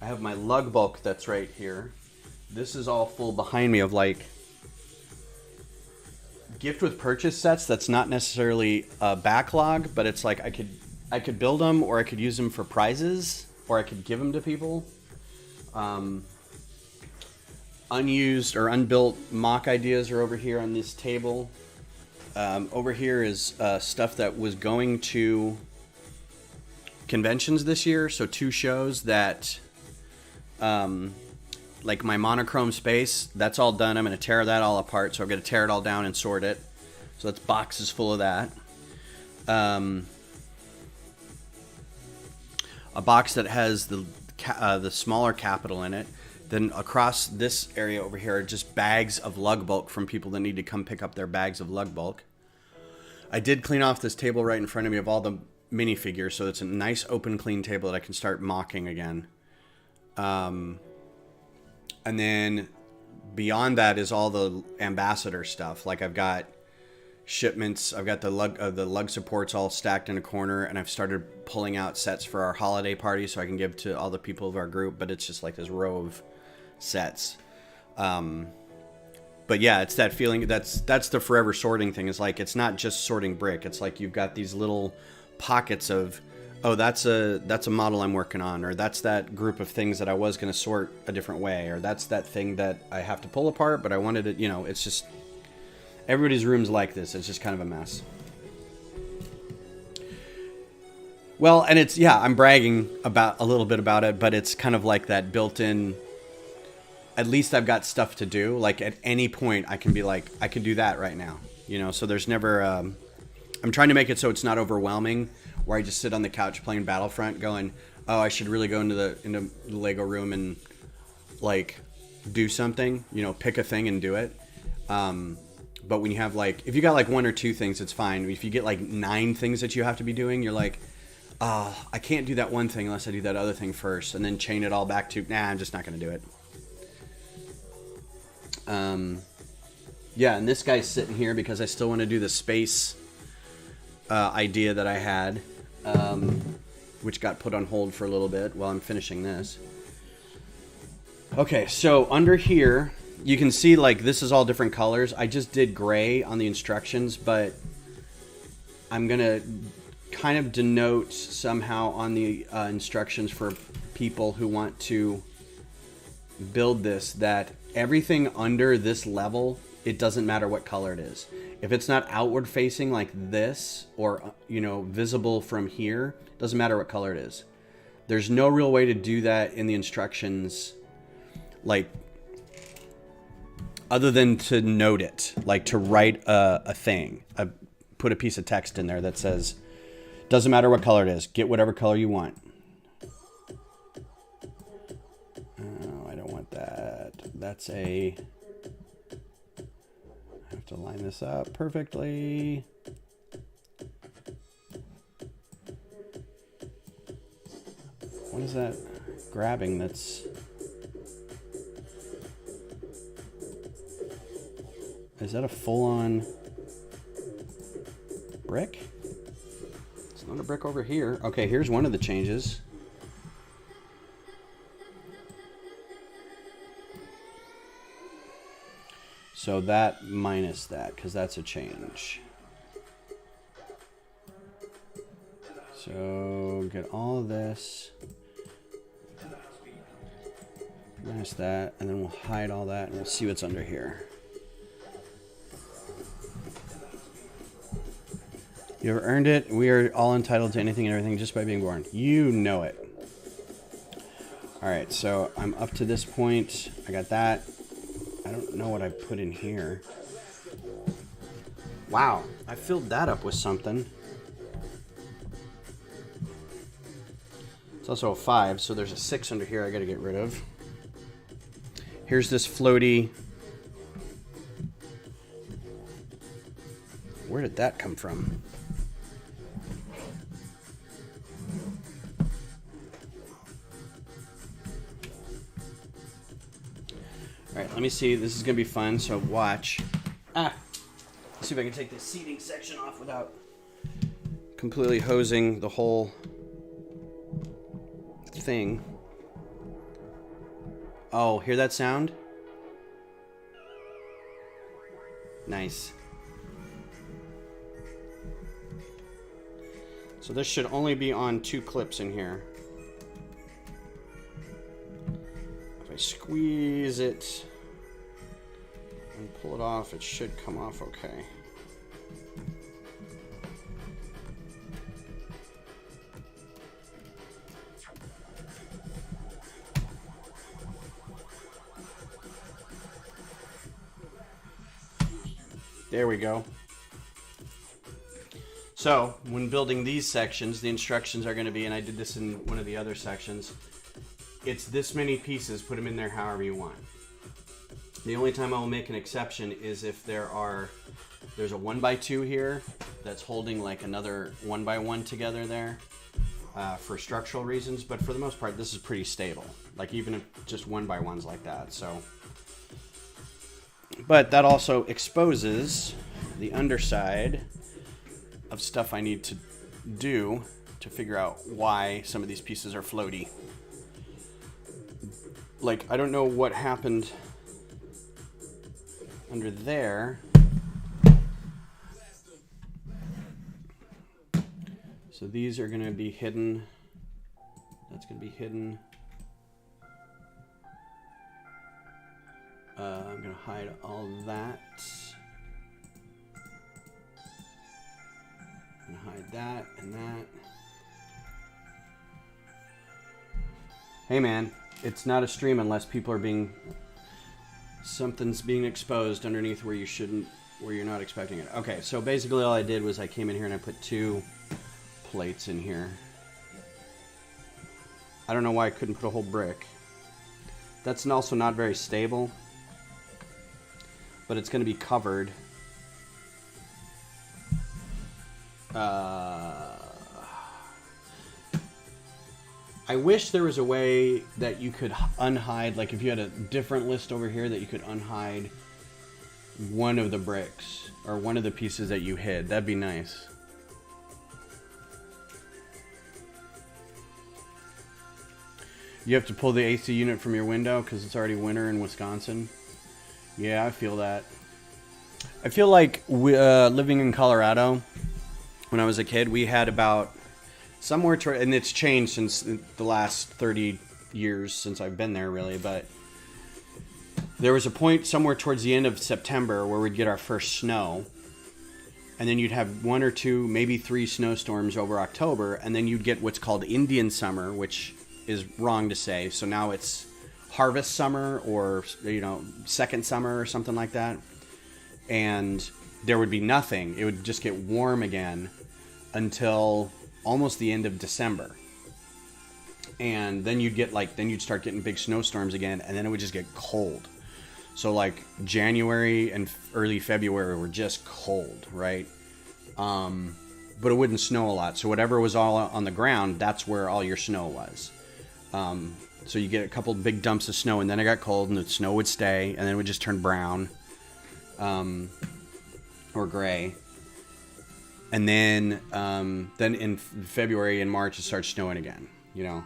[SPEAKER 1] I have my lug bulk that's right here. This is all full behind me of like gift with purchase sets. That's not necessarily a backlog, but it's like I could build them, or I could use them for prizes, or I could give them to people. Unused or unbuilt mock ideas are over here on this table. Over here is stuff that was going to conventions this year. So 2 shows that, like my monochrome space, that's all done. I'm going to tear that all apart. So I'm going to tear it all down and sort it. So that's boxes full of that. A box that has the smaller capital in it. Then across this area over here are just bags of lug bulk from people that need to come pick up their bags of lug bulk. I did clean off this table right in front of me of all the minifigures, so it's a nice open clean table that I can start mocking again. And then beyond that is all the ambassador stuff. Like I've got shipments, I've got the lug supports all stacked in a corner, and I've started pulling out sets for our holiday party so I can give to all the people of our group, but it's just like this row of sets. But yeah, it's that feeling. That's the forever sorting thing. Is like, it's not just sorting brick. It's like you've got these little pockets of, oh, that's a model I'm working on, or that's that group of things that I was going to sort a different way, or that's that thing that I have to pull apart, but I wanted it. You know, it's just everybody's room's like this. It's just kind of a mess. Well, and it's, yeah, I'm bragging about a little bit about it, but it's kind of like that built-in. At least I've got stuff to do. Like at any point I can be like, I could do that right now, you know? So there's never, I'm trying to make it so it's not overwhelming where I just sit on the couch playing Battlefront going, oh, I should really go into the Lego room and like do something, you know, pick a thing and do it. But when you have like, if you got like 1 or 2 things, it's fine. If you get like 9 things that you have to be doing, you're like, I can't do that one thing unless I do that other thing first, and then chain it all back to, nah, I'm just not going to do it. Yeah, and this guy's sitting here because I still want to do the space idea that I had, which got put on hold for a little bit while I'm finishing this. Okay, so under here, you can see like this is all different colors. I just did gray on the instructions, but I'm going to kind of denote somehow on the instructions for people who want to build this that everything under this level, it doesn't matter what color it is. If it's not outward facing like this, or, you know, visible from here, doesn't matter what color it is. There's no real way to do that in the instructions, like, other than to note it, like to write a thing. Put a piece of text in there that says, doesn't matter what color it is, get whatever color you want. Oh, I don't want that. That's I have to line this up perfectly. What is that grabbing that's... Is that a full-on brick? Not a brick over here. Okay, here's one of the changes. So that minus that, because that's a change. So get all of this. Minus that, and then we'll hide all that, and we'll see what's under here. You ever earned it? We are all entitled to anything and everything just by being born. You know it. Alright, so I'm up to this point. I got that. I don't know what I put in here. Wow, I filled that up with something. It's also a 5, so there's a 6 under here I gotta get rid of. Here's this floaty. Where did that come from? Alright, let me see. This is gonna be fun, so watch. Let's see if I can take this seating section off without completely hosing the whole thing. Oh, hear that sound? Nice. So this should only be on 2 clips in here. If I squeeze it and pull it off, it should come off okay. There we go. So, when building these sections, the instructions are going to be, and I did this in one of the other sections, it's this many pieces, put them in there however you want. The only time I will make an exception is if there's a 1x2 here that's holding like another 1x1 together there for structural reasons, but for the most part, this is pretty stable. Like even if just 1x1s like that, so. But that also exposes the underside of stuff I need to do to figure out why some of these pieces are floaty. Like, I don't know what happened under there. So these are going to be hidden. That's going to be hidden. I'm going to hide all that. I'm going to hide that and that. Hey man, it's not a stream unless people are something's being exposed underneath where you shouldn't, where you're not expecting it. Okay, so basically all I did was I came in here and I put 2 plates in here. I don't know why I couldn't put a whole brick. That's also not very stable, but it's going to be covered. I wish there was a way that you could unhide, like if you had a different list over here that you could unhide one of the bricks or one of the pieces that you hid. That'd be nice. You have to pull the AC unit from your window because it's already winter in Wisconsin. Yeah, I feel that. I feel like living in Colorado, when I was a kid, we had about somewhere to, and it's changed since the last 30 years since I've been there, really, but there was a point somewhere towards the end of September where we'd get our first snow, and then you'd have 1 or 2, maybe 3 snowstorms over October, and then you'd get what's called Indian summer, which is wrong to say. So now it's harvest summer, or second summer or something like that, and there would be nothing. It would just get warm again until almost the end of December, and then you'd start getting big snowstorms again, and then it would just get cold. So like January and early February were just cold, right? But it wouldn't snow a lot, so whatever was all on the ground, that's where all your snow was. So you get a couple big dumps of snow, and then it got cold, and the snow would stay, and then it would just turn brown or gray. And then in February and March it starts snowing again, you know.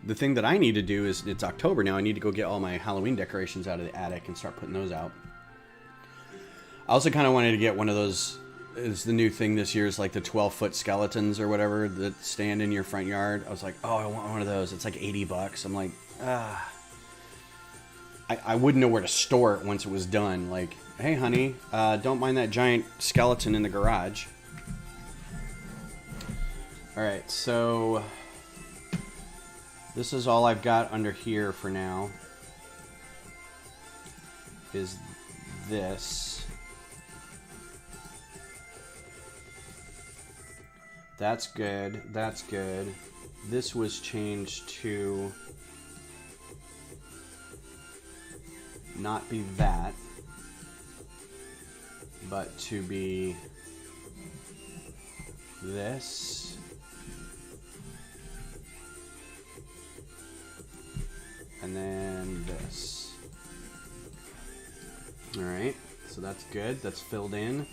[SPEAKER 1] The thing that I need to do is, it's October now, I need to go get all my Halloween decorations out of the attic and start putting those out. I also kind of wanted to get one of those, is the new thing this year, is like the 12-foot skeletons or whatever that stand in your front yard. I was like, oh, I want one of those. It's like $80. I'm like, I wouldn't know where to store it once it was done. Like, hey, honey, don't mind that giant skeleton in the garage. All right, so this is all I've got under here for now. Is this. That's good. That's good. This was changed to not be that, but to be this. And then this. All right, so that's good. That's filled in.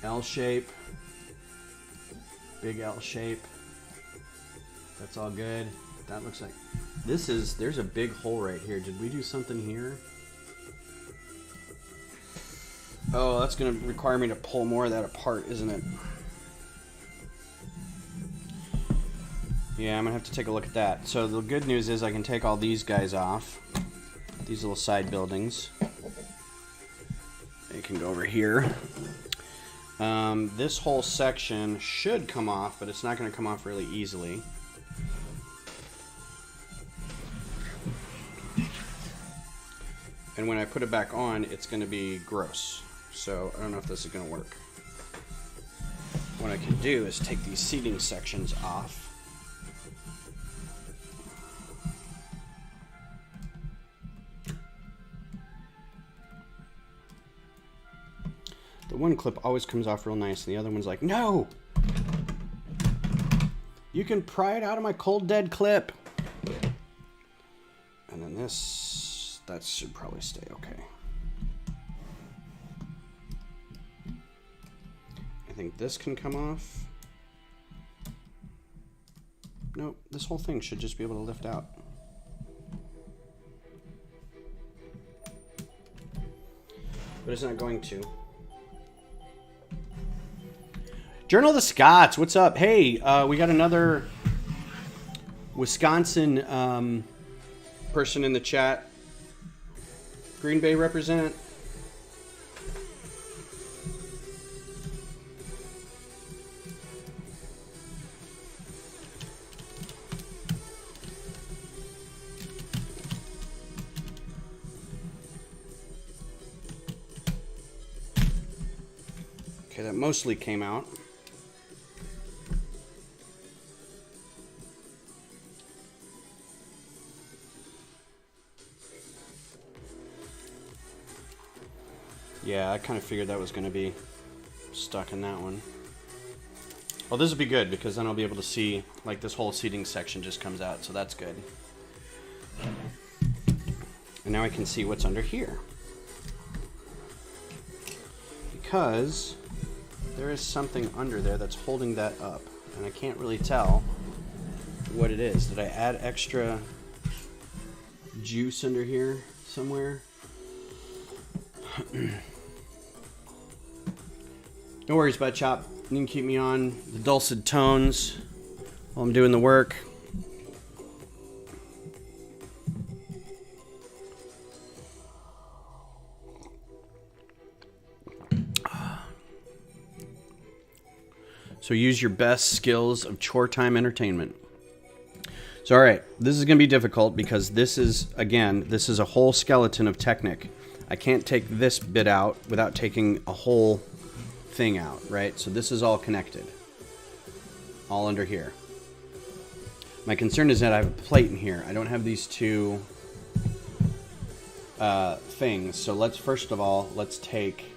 [SPEAKER 1] L shape. Big L shape. That's all good. That looks like this is, there's a big hole right here. Did we do something here? Oh, that's going to require me to pull more of that apart, isn't it? Yeah, I'm going to have to take a look at that. So the good news is I can take all these guys off. These little side buildings. They can go over here. This whole section should come off, but it's not going to come off really easily. And when I put it back on, it's going to be gross. So I don't know if this is going to work. What I can do is take these seating sections off. The one clip always comes off real nice, and the other one's like, no! You can pry it out of my cold dead clip. And then this, that should probably stay okay. I think this can come off. Nope, this whole thing should just be able to lift out. But it's not going to. Journal of the Scots, what's up? Hey, we got another Wisconsin person in the chat. Green Bay represent. Okay, that mostly came out. Yeah, I kind of figured that was going to be stuck in that one. Well, this will be good because then I'll be able to see, like, this whole seating section just comes out, so that's good. And now I can see what's under here. Because there is something under there that's holding that up, and I can't really tell what it is. Did I add extra juice under here somewhere? No worries, Butt Chop. You can keep me on the dulcet tones while I'm doing the work. So use your best skills of chore time entertainment. So, all right, this is going to be difficult because this is, again, this is a whole skeleton of Technic. I can't take this bit out without taking a whole thing out, right? So this is all connected, all under here. My concern is that I have a plate in here. I don't have these two things. So let's, first of all, let's take,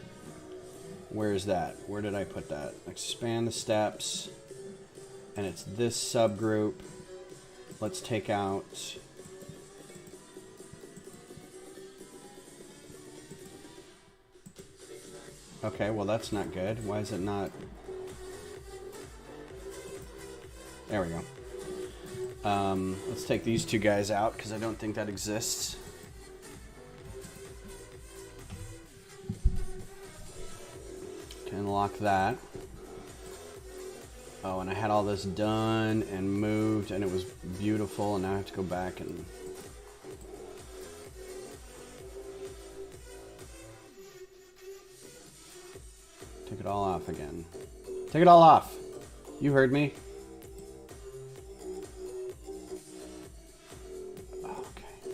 [SPEAKER 1] where is that? Where did I put that? Expand the steps, and it's this subgroup. Let's take out Okay, well that's not good. Why is it not? There we go. Let's take these two guys out because I don't think that exists. Okay, unlock that. Oh, and I had all this done and moved and it was beautiful, and now I have to go back and... take it all off again. Take it all off! You heard me. Okay.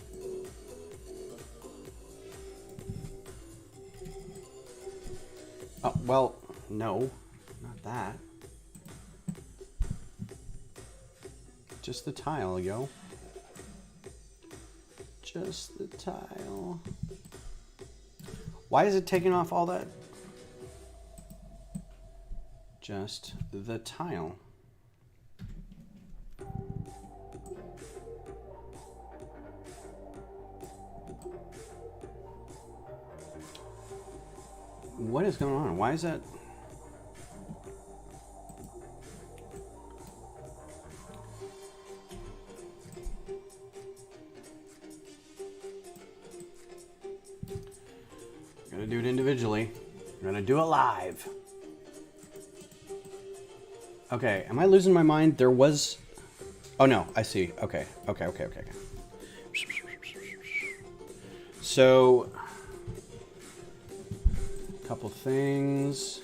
[SPEAKER 1] Oh, well, no. Not that. Just the tile, yo. Just the tile. Why is it taking off all that? Just the tile. What is going on? Why is that? I'm gonna do it individually. I'm gonna do it live. Okay, am I losing my mind? There was... oh no, I see. Okay. So, a couple things.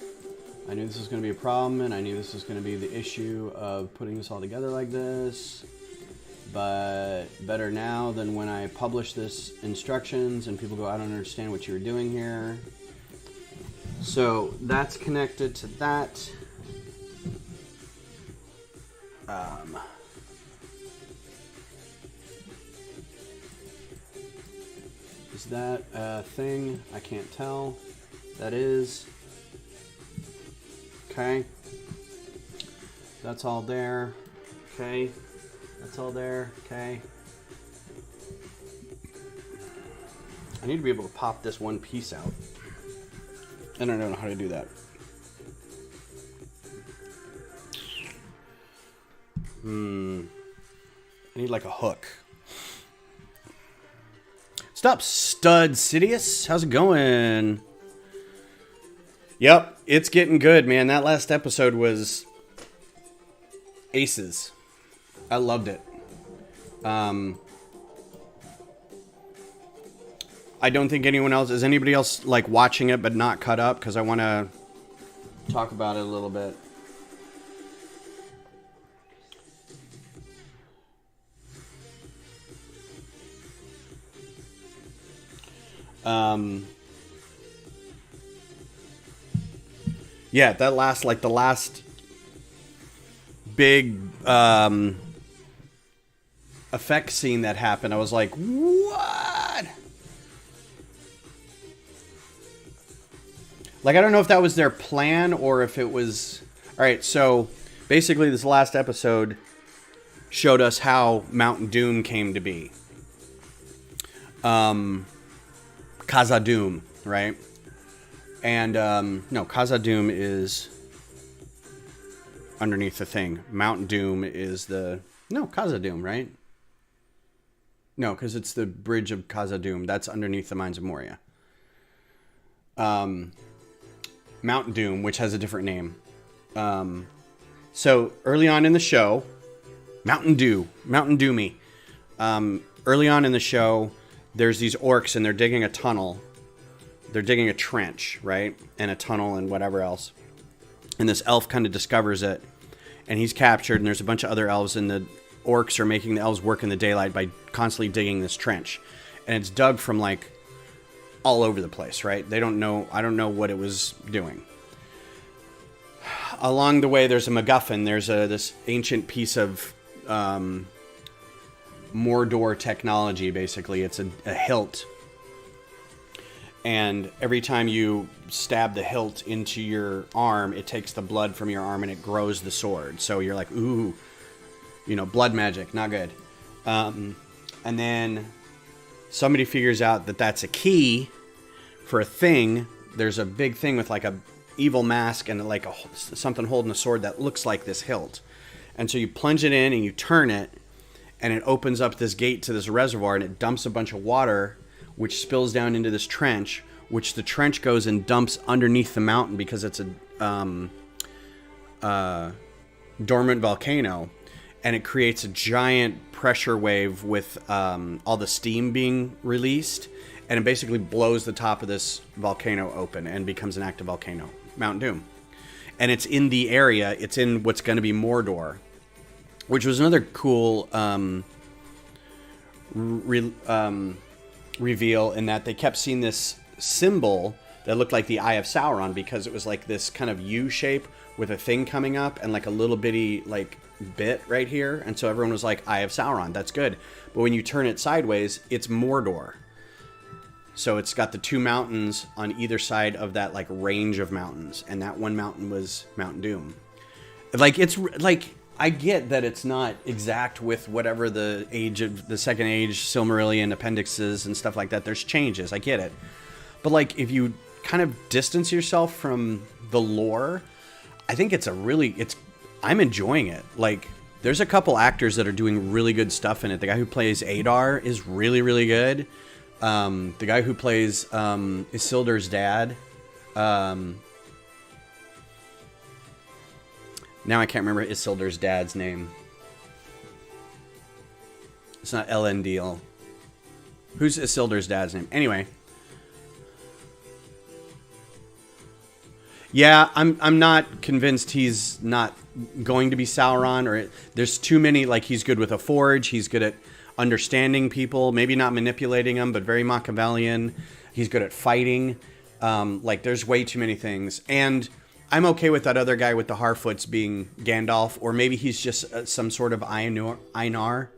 [SPEAKER 1] I knew this was going to be a problem, and I knew this was going to be the issue of putting this all together like this. But better now than when I publish this instructions and people go, I don't understand what you were doing here. So that's connected to that. Is that a thing? I can't tell. That is. Okay. That's all there. Okay. That's all there. Okay. I need to be able to pop this one piece out. And I don't know how to do that. I need like a hook. Stop, Stud Sidious. How's it going? Yep, it's getting good, man. That last episode was aces. I loved it. I don't think anyone else... is anybody else like watching it but not caught up? Because I want to talk about it a little bit. Yeah, that last, like the last big effect scene that happened, I was like, what? Like, I don't know if that was their plan or if it was... Alright, so basically this last episode showed us how Mount Doom came to be. Khazad-dûm, right? And, no, Khazad-dûm is underneath the thing. Mount Doom is the... No, Khazad-dûm, right? No, because it's the bridge of Khazad-dûm. That's underneath the Mines of Moria. Mount Doom, which has a different name. So, early on in the show... Mountain Doomy. Early on in the show, there's these orcs and they're digging a tunnel. They're digging a trench, right? And a tunnel and whatever else. And this elf kind of discovers it. And he's captured, and there's a bunch of other elves, and the orcs are making the elves work in the daylight by constantly digging this trench. And it's dug from, like, all over the place, right? They don't know... I don't know what it was doing. Along the way, there's a MacGuffin. There's this ancient piece of Mordor technology, basically. It's a hilt. And every time you stab the hilt into your arm, it takes the blood from your arm and it grows the sword. So you're like, ooh, you know, blood magic, not good. And then somebody figures out that that's a key for a thing there's a big thing with like a evil mask and like something holding a sword that looks like this hilt. And so you plunge it in and you turn it, and it opens up this gate to this reservoir, and it dumps a bunch of water, which spills down into this trench, which the trench goes and dumps underneath the mountain because it's a dormant volcano, and it creates a giant pressure wave with all the steam being released, and it basically blows the top of this volcano open and becomes an active volcano, Mount Doom. And it's in the area, it's in what's going to be Mordor, which was another cool reveal, in that they kept seeing this symbol that looked like the Eye of Sauron, because it was like this kind of U shape with a thing coming up and like a little bitty like bit right here. And so everyone was like, Eye of Sauron, that's good. But when you turn it sideways, it's Mordor. So it's got the two mountains on either side of that like range of mountains, and that one mountain was Mount Doom. Like, it's like, I get that it's not exact with whatever the age of the Second Age Silmarillion appendixes and stuff like that. There's changes, I get it. But like, if you kind of distance yourself from the lore, I think it's I'm enjoying it. Like, there's a couple actors that are doing really good stuff in it. The guy who plays Adar is really, really good. The guy who plays Isildur's dad, now I can't remember Isildur's dad's name. It's not Elendil. Who's Isildur's dad's name? Anyway. Yeah, I'm not convinced he's not going to be Sauron, or there's too many, like, he's good with a forge, he's good at understanding people, maybe not manipulating them, but very Machiavellian. He's good at fighting. Like, there's way too many things. And I'm okay with that other guy with the Harfoots being Gandalf, or maybe he's just some sort of Einar.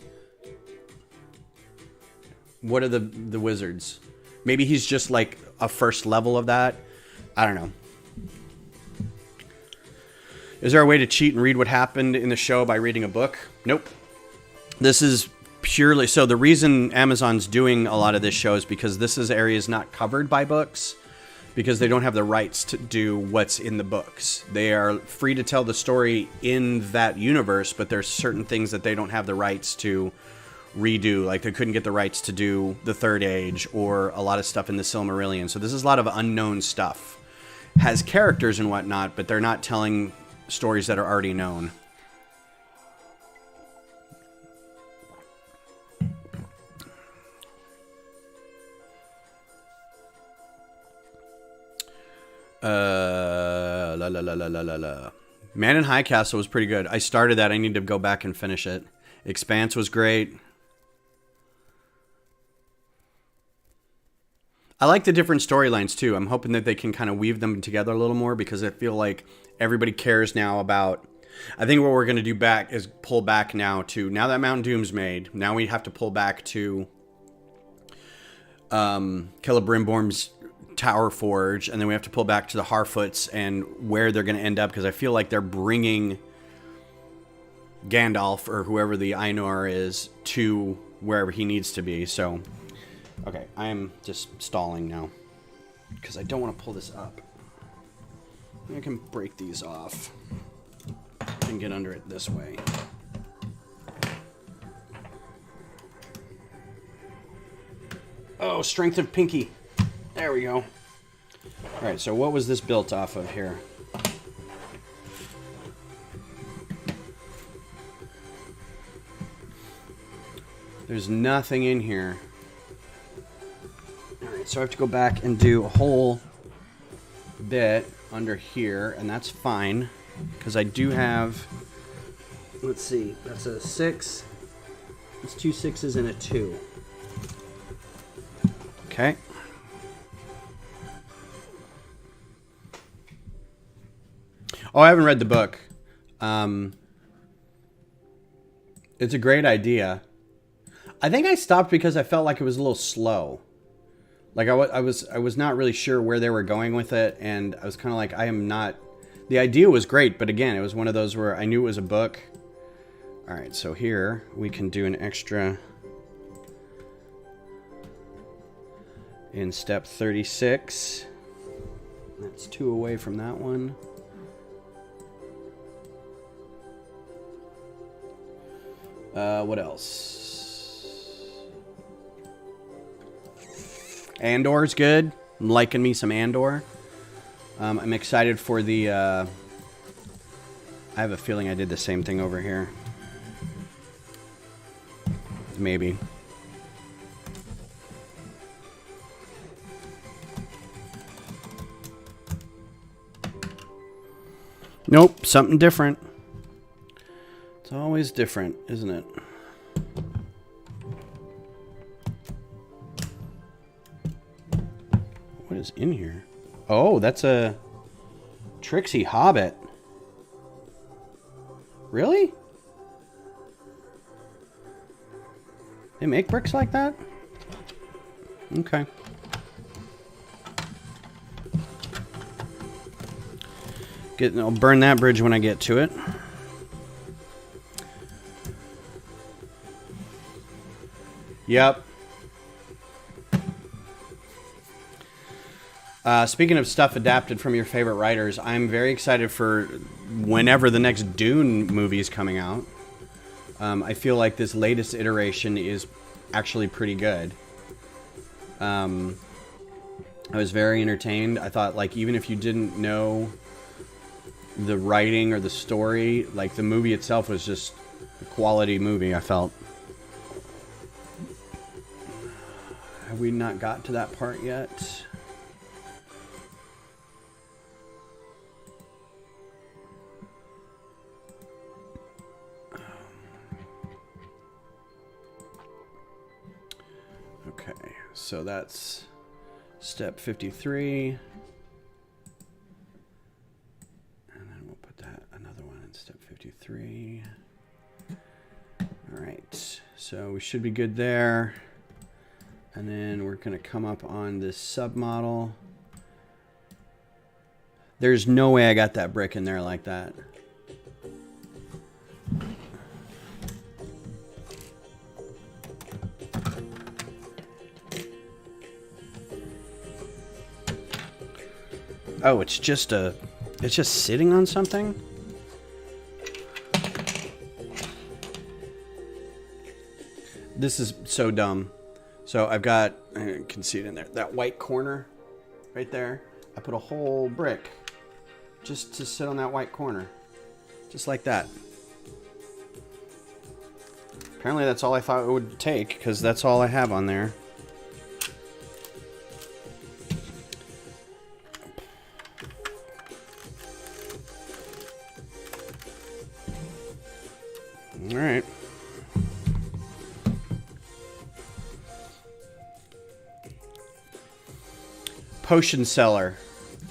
[SPEAKER 1] What are the wizards? Maybe he's just like a first level of that. I don't know. Is there a way to cheat and read what happened in the show by reading a book? Nope. This is purely... So the reason Amazon's doing a lot of this show is because this is areas not covered by books, because they don't have the rights to do what's in the books. They are free to tell the story in that universe, but there's certain things that they don't have the rights to redo. Like, they couldn't get the rights to do the Third Age or a lot of stuff in the Silmarillion. So this is a lot of unknown stuff. Has characters and whatnot, but they're not telling stories that are already known. Man in High Castle was pretty good. I started that. I need to go back and finish it. Expanse was great. I like the different storylines too. I'm hoping that they can kind of weave them together a little more, because I feel like everybody cares now about... I think what we're going to do back is pull back now that Mount Doom's made, now we have to pull back to Celebrimborn's Tower Forge, and then we have to pull back to the Harfoots and where they're going to end up, because I feel like they're bringing Gandalf, or whoever the Einar is, to wherever he needs to be. So, okay, I am just stalling now, because I don't want to pull this up. I can break these off and get under it this way. Oh, strength of pinky. There we go. All right, so what was this built off of here? There's nothing in here. All right, so I have to go back and do a whole bit under here, and that's fine, because I do have... Let's see, that's a 6. It's 2 6s and a 2. Okay. Oh, I haven't read the book. It's a great idea. I think I stopped because I felt like it was a little slow. Like, I was not really sure where they were going with it, and I was kind of like, I am not... The idea was great, but again, it was one of those where I knew it was a book. All right, so here we can do an extra... In step 36. It's 2 away from that one. What else? Andor's good. I'm liking me some Andor. I'm excited for the... I have a feeling I did the same thing over here. Maybe. Nope, something different. It's always different, isn't it? What is in here? Oh, that's a Trixie Hobbit. Really? They make bricks like that? Okay. I'll burn that bridge when I get to it. Yep. Speaking of stuff adapted from your favorite writers, I'm very excited for whenever the next Dune movie is coming out. I feel like this latest iteration is actually pretty good. I was very entertained. I thought, like, even if you didn't know the writing or the story, like, the movie itself was just a quality movie, I felt. Have we not got to that part yet? Okay, so that's step 53. And then we'll put that another one in step 53. All right, so we should be good there. And then we're going to come up on this submodel. There's no way I got that brick in there like that. Oh, it's just sitting on something? This is so dumb. So I've got, you can see it in there, that white corner right there. I put a whole brick just to sit on that white corner. Just like that. Apparently that's all I thought it would take, because that's all I have on there. All right. Potion seller.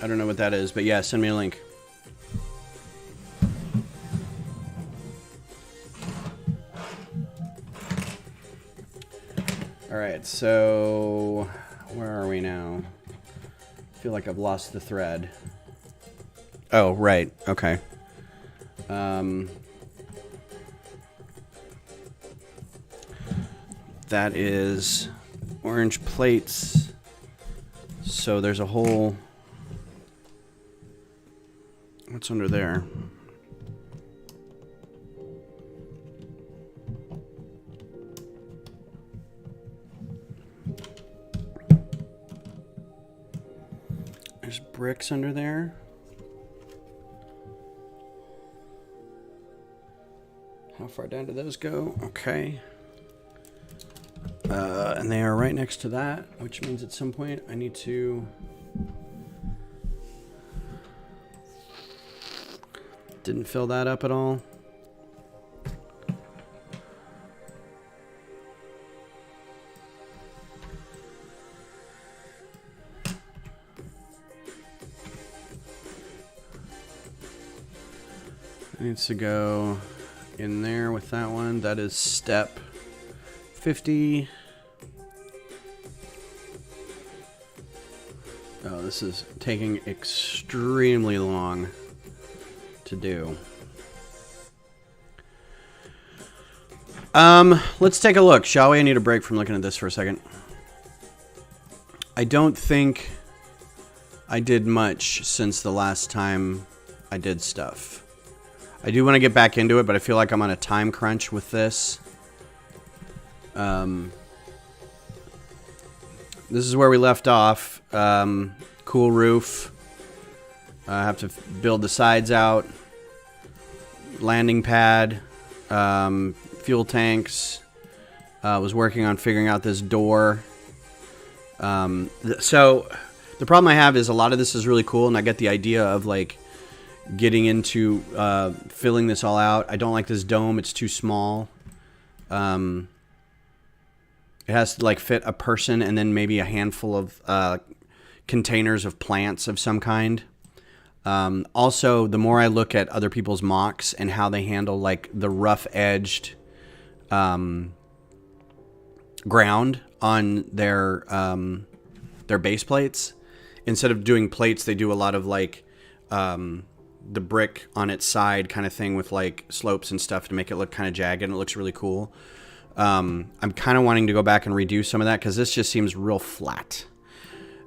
[SPEAKER 1] I don't know what that is, but yeah, send me a link. All right, so where are we now? I feel like I've lost the thread. Oh, right. Okay. That is orange plates. So there's a whole... What's under there? There's bricks under there. How far down do those go? Okay. And they are right next to that, which means at some point I need to... Didn't fill that up at all. It needs to go in there with that one. That is step 50. Oh, this is taking extremely long to do. Let's take a look, shall we? I need a break from looking at this for a second. I don't think I did much since the last time I did stuff. I do want to get back into it, but I feel like I'm on a time crunch with this. This is where we left off. Cool roof. I have to build the sides out. Landing pad. Fuel tanks. Was working on figuring out this door. So the problem I have is a lot of this is really cool, and I get the idea of like getting into filling this all out. I don't like this dome; it's too small. It has to like fit a person and then maybe a handful of containers of plants of some kind. Also, the more I look at other people's mocks and how they handle like the rough-edged ground on their base plates, instead of doing plates, they do a lot of like the brick on its side kind of thing with like slopes and stuff to make it look kind of jagged, and it looks really cool. I'm kind of wanting to go back and redo some of that because this just seems real flat.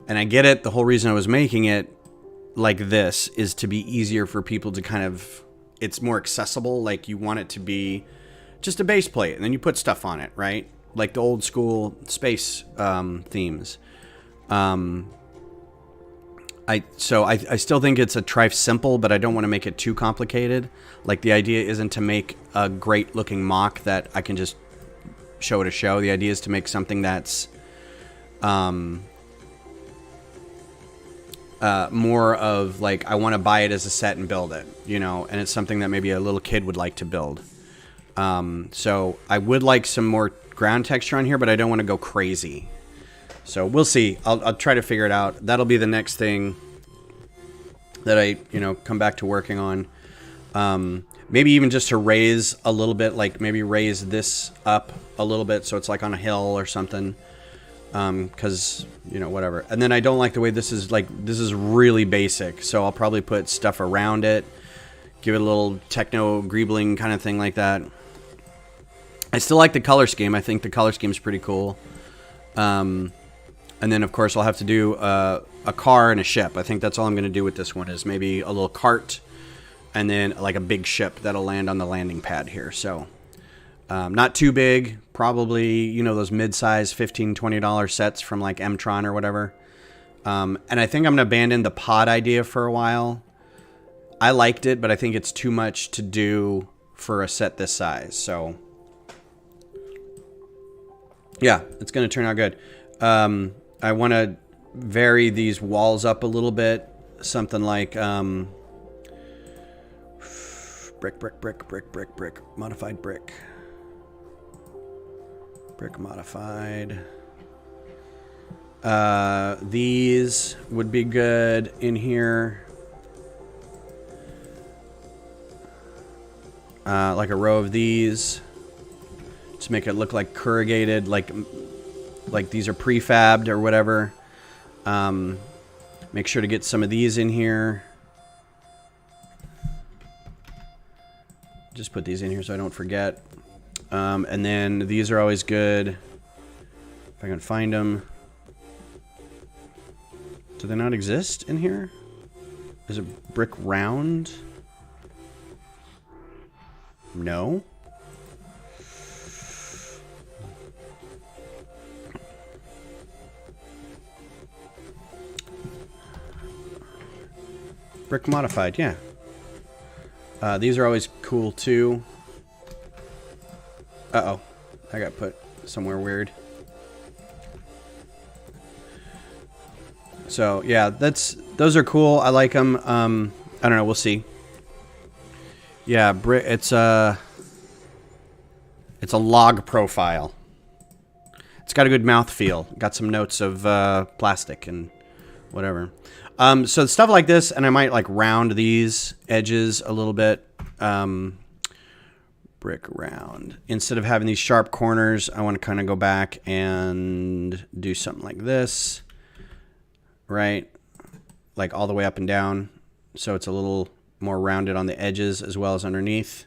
[SPEAKER 1] And I get it. The whole reason I was making it like this is to be easier for people to kind of, it's more accessible. Like you want it to be just a base plate and then you put stuff on it, right? Like the old school space themes. I still think it's a trifle simple, but I don't want to make it too complicated. Like the idea isn't to make a great looking mock that I can just show at a show. The idea is to make something that's more of like, I want to buy it as a set and build it, you know, and it's something that maybe a little kid would like to build. So I would like some more ground texture on here, but I don't want to go crazy. So we'll see. I'll try to figure it out. That'll be the next thing that I, come back to working on. Maybe even just to raise a little bit, like maybe raise this up a little bit so it's like on a hill or something. Because, whatever. And then I don't like the way this is really basic. So I'll probably put stuff around it, give it a little techno greebling kind of thing like that. I still like the color scheme. I think the color scheme is pretty cool. And then, of course, I'll have to do a car and a ship. I think that's all I'm going to do with this one is maybe a little cart and then like a big ship that'll land on the landing pad here. So not too big. Probably, those mid-size $15, $20 sets from like M-Tron or whatever. And I think I'm going to abandon the pod idea for a while. I liked it, but I think it's too much to do for a set this size. So, yeah, it's going to turn out good. I want to vary these walls up a little bit. Something like brick, modified brick. Brick modified. These would be good in here. Like a row of these. To make it look like corrugated, like these are prefabbed or whatever. Make sure to get some of these in here. Just put these in here so I don't forget. And then these are always good. If I can find them. Do they not exist in here? Is it brick round? No. Brick modified, yeah. These are always cool too. Uh-oh. I got put somewhere weird. So, yeah, those are cool. I like them. I don't know. We'll see. Yeah, it's a log profile. It's got a good mouth feel. Got some notes of plastic and whatever. So stuff like this, and I might like round these edges a little bit. Brick round. Instead of having these sharp corners, I want to kind of go back and do something like this. Right? Like all the way up and down. So it's a little more rounded on the edges as well as underneath.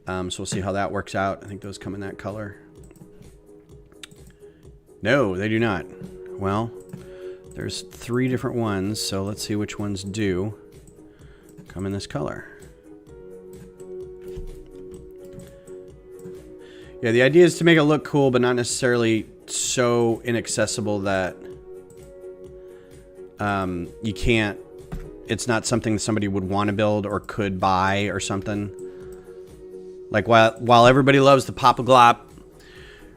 [SPEAKER 1] So we'll see how that works out. I think those come in that color. No, they do not. Well, There's 3 different ones, so let's see which ones do come in this color. Yeah, the idea is to make it look cool, but not necessarily so inaccessible that you can't, it's not something somebody would want to build or could buy or something. Like while everybody loves the Pop-A-Glop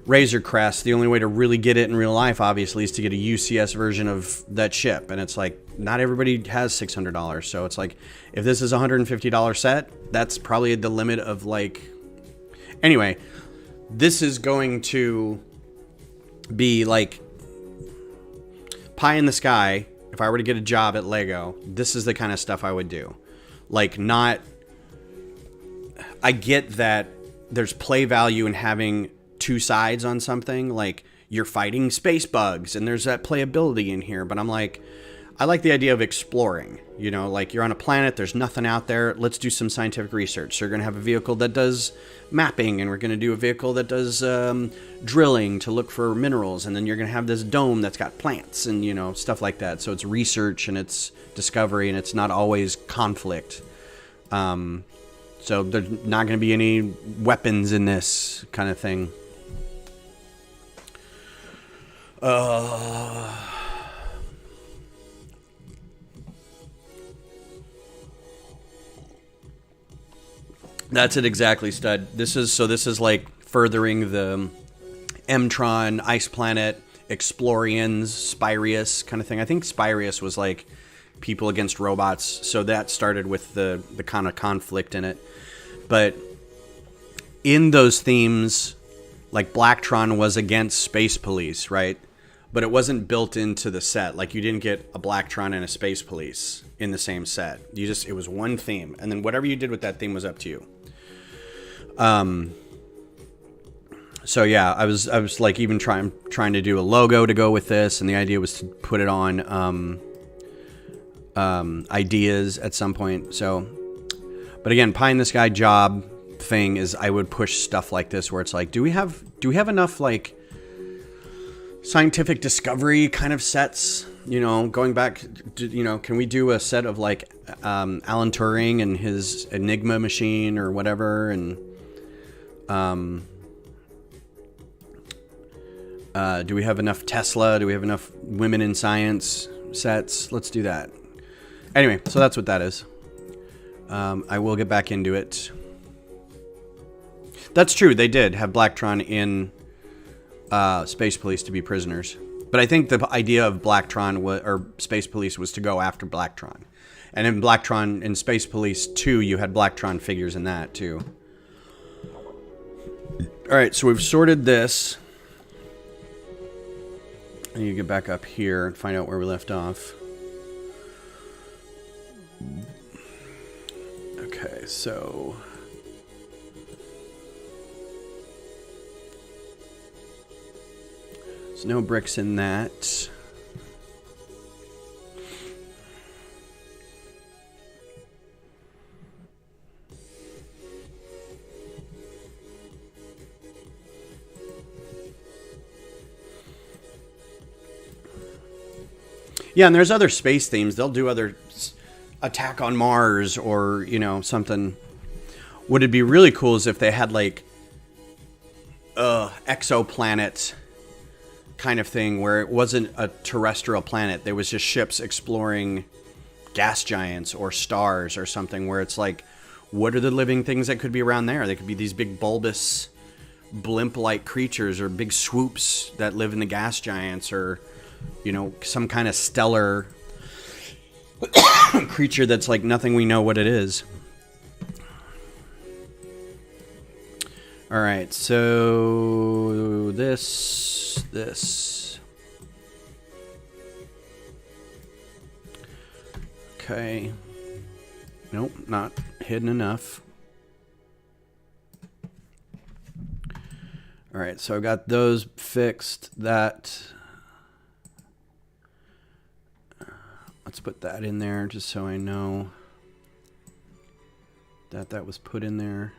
[SPEAKER 1] Razor Crest, the only way to really get it in real life, obviously, is to get a UCS version of that ship. And it's like, not everybody has $600. So it's like, if this is a $150 set, that's probably the limit of like... Anyway, this is going to be like pie in the sky. If I were to get a job at Lego, this is the kind of stuff I would do. Like, not... I get that there's play value in having 2 sides on something. Like, you're fighting space bugs, and there's that playability in here. But I'm like, I like the idea of exploring. You know, like, you're on a planet, there's nothing out there. Let's do some scientific research. So you're going to have a vehicle that does mapping, and we're going to do a vehicle that does drilling to look for minerals. And then you're going to have this dome that's got plants and, you know, stuff like that. So it's research and it's discovery, and it's not always conflict. So there's not going to be any weapons in this kind of thing. That's it exactly, Stud. This is like furthering the M-Tron, Ice Planet, Explorians, Spyrius kind of thing. I think Spyrius was like people against robots, so that started with the kind of conflict in it. But in those themes, like Blacktron was against Space Police, right? But it wasn't built into the set. Like, you didn't get a Blacktron and a Space Police in the same set. It was one theme, and then whatever you did with that theme was up to you. So yeah, I was like even trying to do a logo to go with this, and the idea was to put it on ideas at some point. So, but again, pie in the sky job thing is I would push stuff like this where it's like, do we have enough like scientific discovery kind of sets? You know, going back, you know, can we do a set of like Alan Turing and his Enigma machine or whatever, and do we have enough Tesla? Do we have enough women in science sets? Let's do that. Anyway, so that's what that is. I will get back into it. That's true. They did have Blacktron in Space Police to be prisoners. But I think the idea of Blacktron or Space Police was to go after Blacktron. And in Blacktron, in Space Police 2, you had Blacktron figures in that too. Alright, so we've sorted this. I need to get back up here and find out where we left off. Okay, so... there's no bricks in that. Yeah, and there's other space themes. They'll do other Attack on Mars or, you know, something. What would be really cool is if they had like exoplanet kind of thing where it wasn't a terrestrial planet. There was just ships exploring gas giants or stars or something where it's like, what are the living things that could be around there? They could be these big bulbous blimp-like creatures or big swoops that live in the gas giants, or, you know, some kind of stellar creature that's like nothing we know what it is. All right, so this. Okay. Nope, not hidden enough. All right, so I got those fixed. That. Let's put that in there just so I know that that was put in there.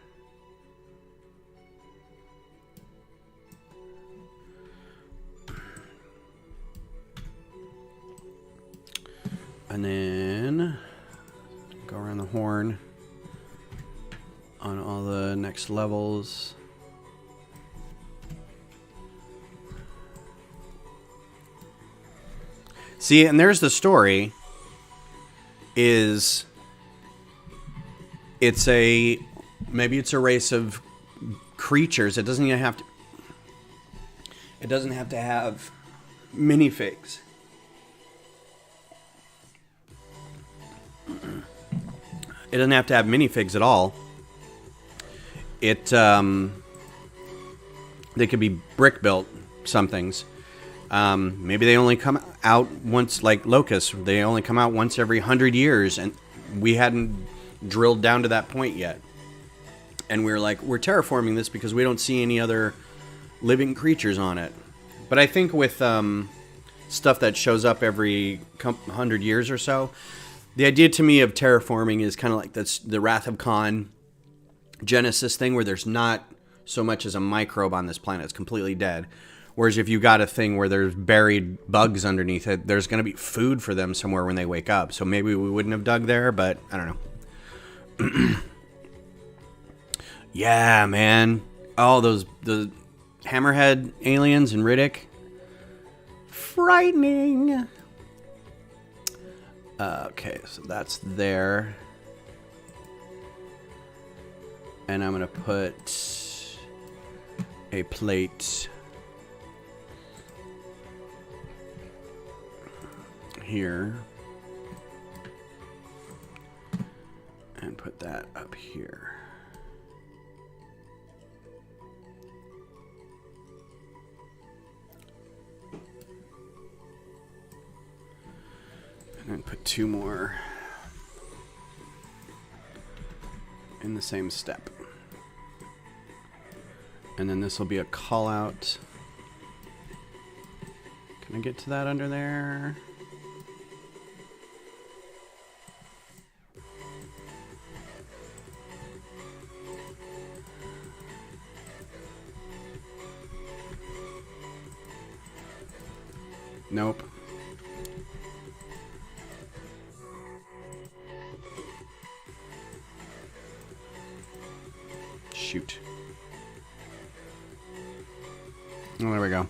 [SPEAKER 1] And then go around the horn on all the next levels. See, and there's the story. Maybe it's a race of creatures. It doesn't even have to. It doesn't have to have minifigs. It doesn't have to have minifigs at all. They could be brick built somethings. Maybe they only come out once, like locusts. They only come out once every 100 years, and we hadn't drilled down to that point yet. And we're terraforming this because we don't see any other living creatures on it. But I think with stuff that shows up every 100 years or so, the idea to me of terraforming is kind of like that's the Wrath of Khan Genesis thing, where there's not so much as a microbe on this planet. It's completely dead. Whereas if you got a thing where there's buried bugs underneath it, there's going to be food for them somewhere when they wake up. So maybe we wouldn't have dug there, but I don't know. Yeah, man. Oh, the hammerhead aliens in Riddick. Frightening. Okay, so that's there. And I'm going to put a plate here. And put that up here. And then put two more in the same step. And then this will be a call out. Can I get to that under there? Nope. Shoot. Oh, there we go.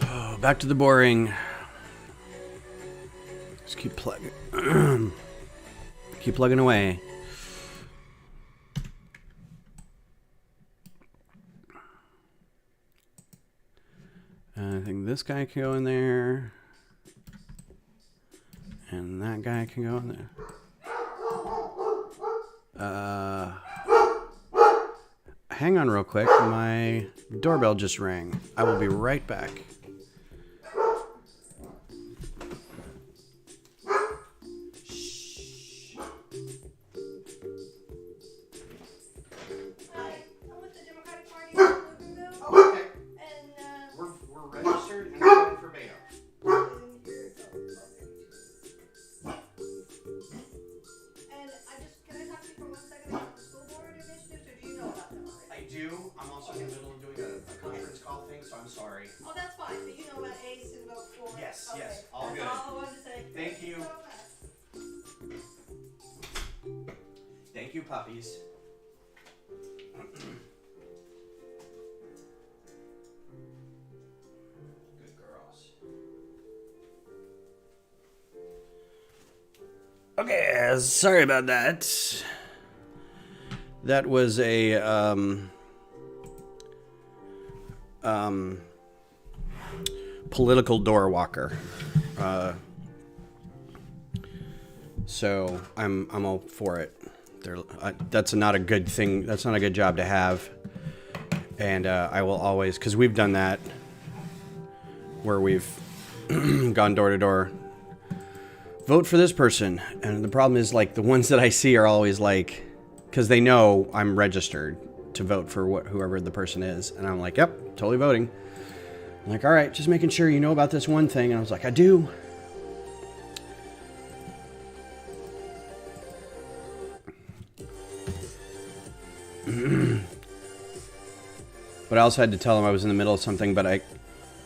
[SPEAKER 1] Oh, back to the boring. Just keep plugging. Keep plugging away. I think this guy can go in there. And that guy can go in there. Hang on real quick. My doorbell just rang. I will be right back. Thank you, puppies. Good girls. Okay, sorry about that. That was a political door walker. So I'm all for it. That's not a good thing. That's not a good job to have. And I will always, because we've done that, where we've gone door to door. Vote for this person. And the problem is, like, the ones that I see are always like, because they know I'm registered to vote for whoever the person is. And I'm like, yep, totally voting. I'm like, all right, just making sure you know about this one thing. And I was like, I do. But I also had to tell them I was in the middle of something, but I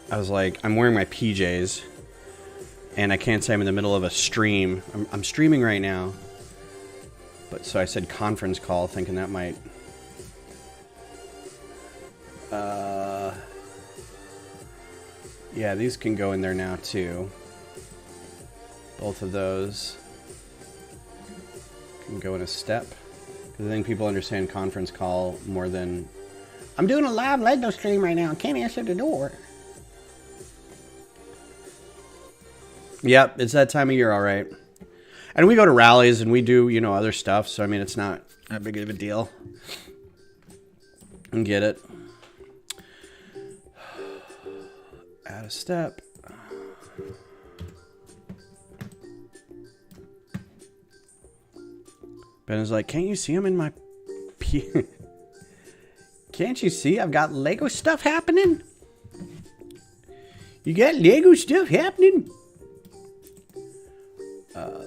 [SPEAKER 1] was like, I'm wearing my PJs, and I can't say I'm in the middle of a stream. I'm streaming right now. But so I said conference call, thinking that might... yeah, these can go in there now, too. Both of those can go in a step. Because I think people understand conference call more than... I'm doing a live Lego stream right now. I can't answer the door. Yep, it's that time of year, all right. And we go to rallies and we do, you know, other stuff. So, I mean, it's not that big of a deal. And get it. Add a step. Ben is like, can't you see him in my... Can't you see I've got Lego stuff happening? You got Lego stuff happening?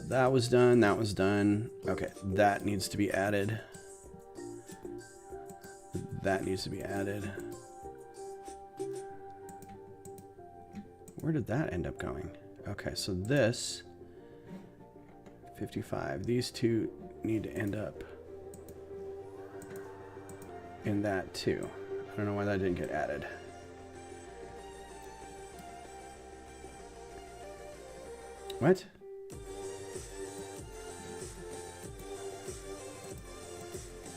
[SPEAKER 1] That was done. That was done. Okay, that needs to be added. That needs to be added. Where did that end up going? Okay, so this 55. These two need to end up in that too. I don't know why that didn't get added. What?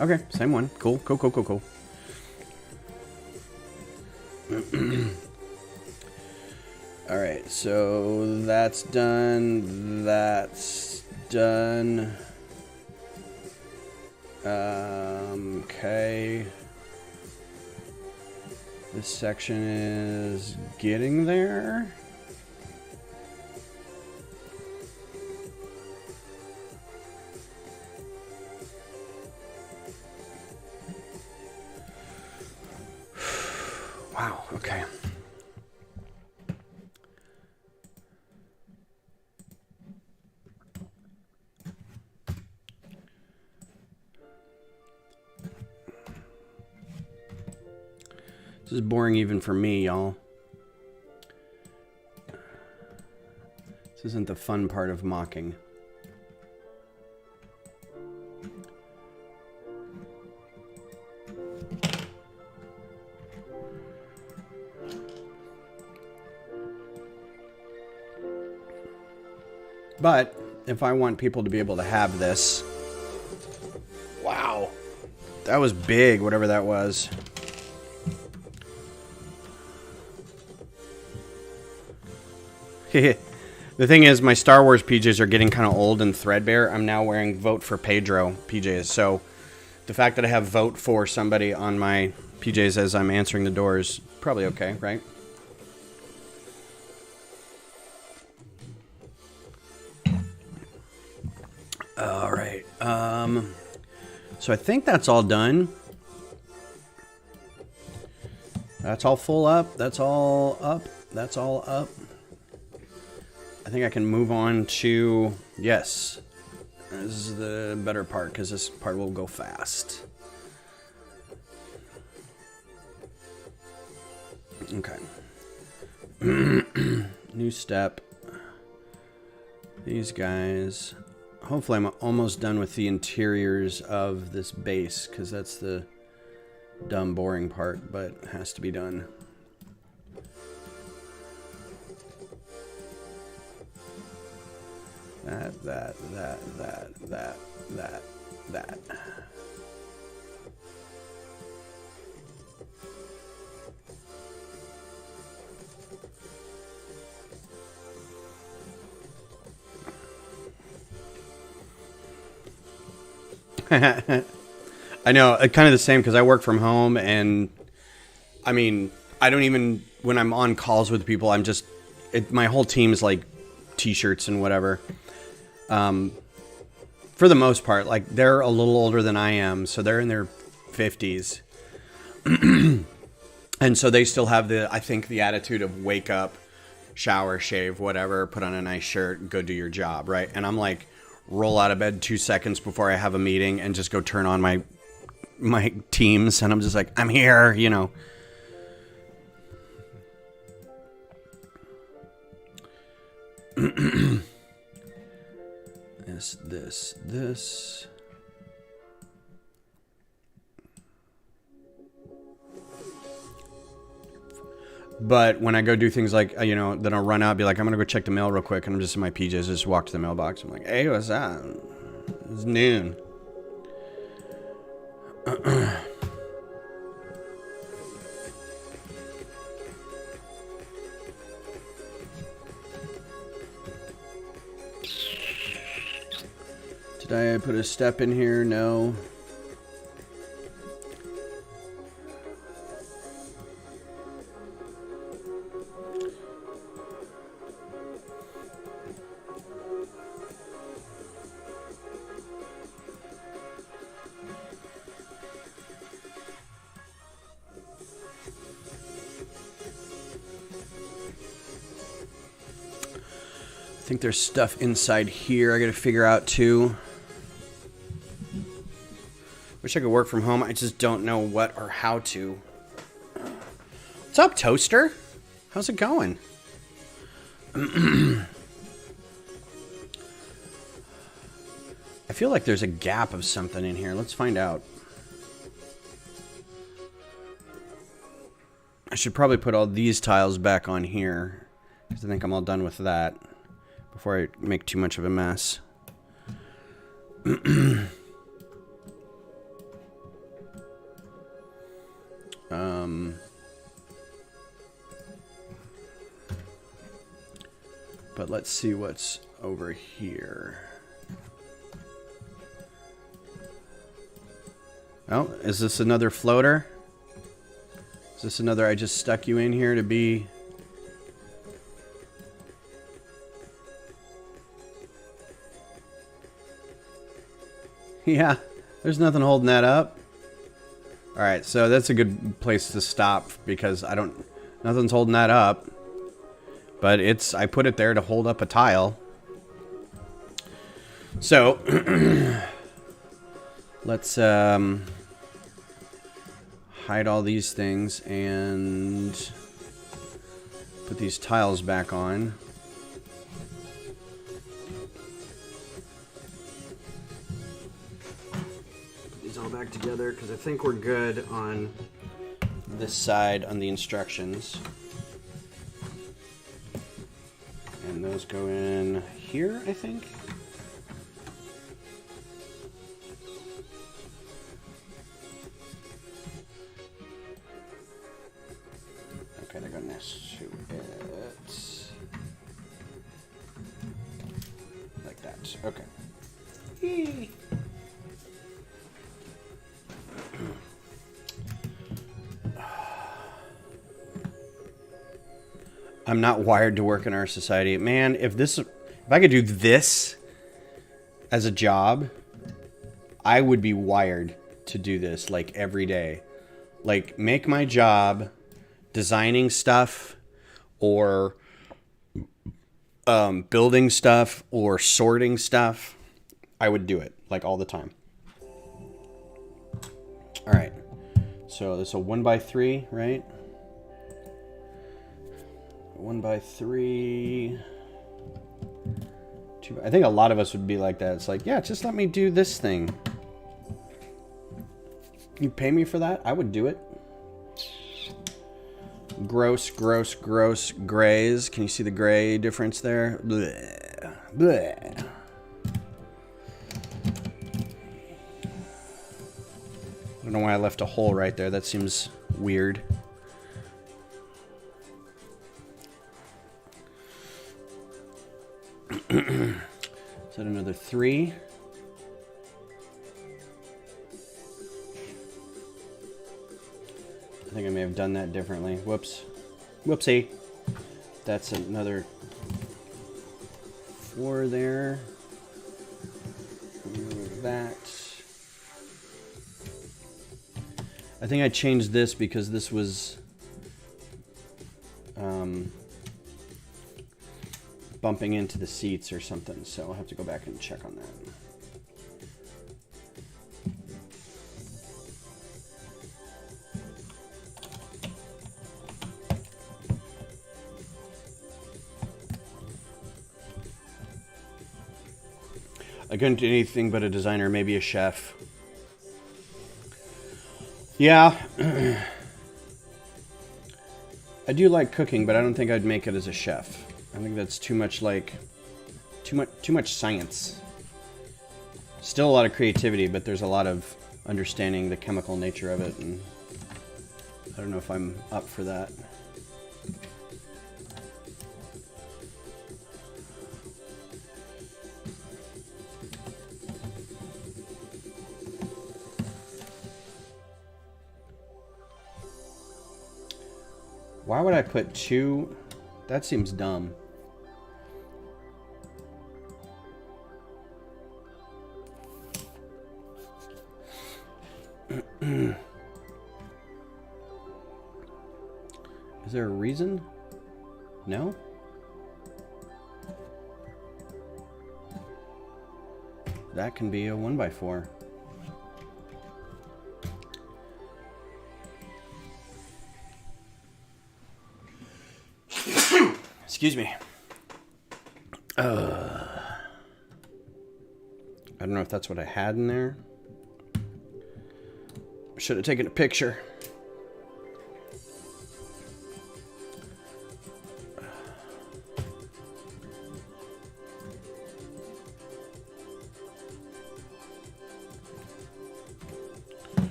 [SPEAKER 1] Okay, same one. Cool, cool, cool, cool, cool. All right, so that's done. That's done. Okay. This section is getting there. Wow, okay. This is boring even for me, y'all. This isn't the fun part of mocking. But if I want people to be able to have this... Wow. That was big, whatever that was. The thing is, my Star Wars PJs are getting kind of old and threadbare. I'm now wearing Vote for Pedro PJs. So the fact that I have Vote for somebody on my PJs as I'm answering the door is probably okay, right? All right. So I think that's all done. That's all full up. That's all up. That's all up. I think I can move on to, yes, this is the better part because this part will go fast. Okay. New step. These guys. Hopefully I'm almost done with the interiors of this base because that's the dumb, boring part, but it has to be done. That. I know, kind of the same because I work from home and I mean, I don't even, when I'm on calls with people, I'm just, my whole team is like t-shirts and whatever. For the most part, like they're a little older than I am, so they're in their 50s. And so they still have I think the attitude of wake up, shower, shave, whatever, put on a nice shirt, go do your job, right? And I'm like, roll out of bed 2 seconds before I have a meeting and just go turn on my Teams, and I'm just like, I'm here, you know. This. But when I go do things like, you know, then I'll run out, be like, I'm going to go check the mail real quick. And I'm just in my PJs, just walk to the mailbox. I'm like, hey, what's that? It's noon. Did I put a step in here? No. I think there's stuff inside here I gotta figure out too. Wish I could work from home. I just don't know what or how to. What's up, Toaster? How's it going? I feel like there's a gap of something in here. Let's find out. I should probably put all these tiles back on here, because I think I'm all done with that before I make too much of a mess. But let's see what's over here. Oh, is this another floater? Is this another I just stuck you in here to be... Yeah, there's nothing holding that up. Alright, so that's a good place to stop because nothing's holding that up. But I put it there to hold up a tile. So, let's hide all these things and put these tiles back on. Put these all back together because I think we're good on this side on the instructions. And those go in here, I think. Okay, they're going next to it. Like that. Okay. Yay. I'm not wired to work in our society. Man, if I could do this as a job, I would be wired to do this like every day. Like make my job designing stuff or building stuff or sorting stuff. I would do it like all the time. All right. So this is a 1x3, right? 1x3. I think a lot of us would be like that. It's like, yeah, just let me do this thing. You pay me for that? I would do it. Gross, gross, gross grays. Can you see the gray difference there? Blech. Blech. I don't know why I left a hole right there. That seems weird. Is that another 3? I think I may have done that differently. Whoops. Whoopsie. That's another 4 there. Remove that. I think I changed this because this was bumping into the seats or something, so I'll have to go back and check on that. I couldn't do anything but a designer, maybe a chef. Yeah. I do like cooking, but I don't think I'd make it as a chef. I think that's too much like... Too much science. Still a lot of creativity, but there's a lot of understanding the chemical nature of it, and I don't know if I'm up for that. Why would I put 2? That seems dumb. Is there a reason? No? That can be a 1x4. Excuse me. I don't know if that's what I had in there. Should have taken a picture.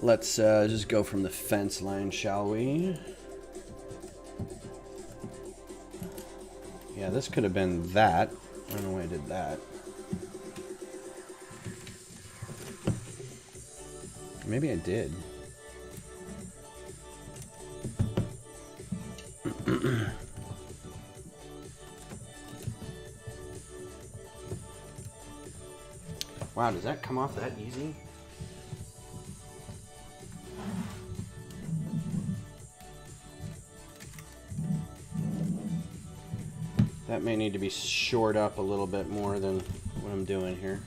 [SPEAKER 1] Let's just go from the fence line, shall we? Yeah, this could have been that. I don't know why I did that. Maybe I did. Wow, does that come off that easy? That may need to be shored up a little bit more than what I'm doing here.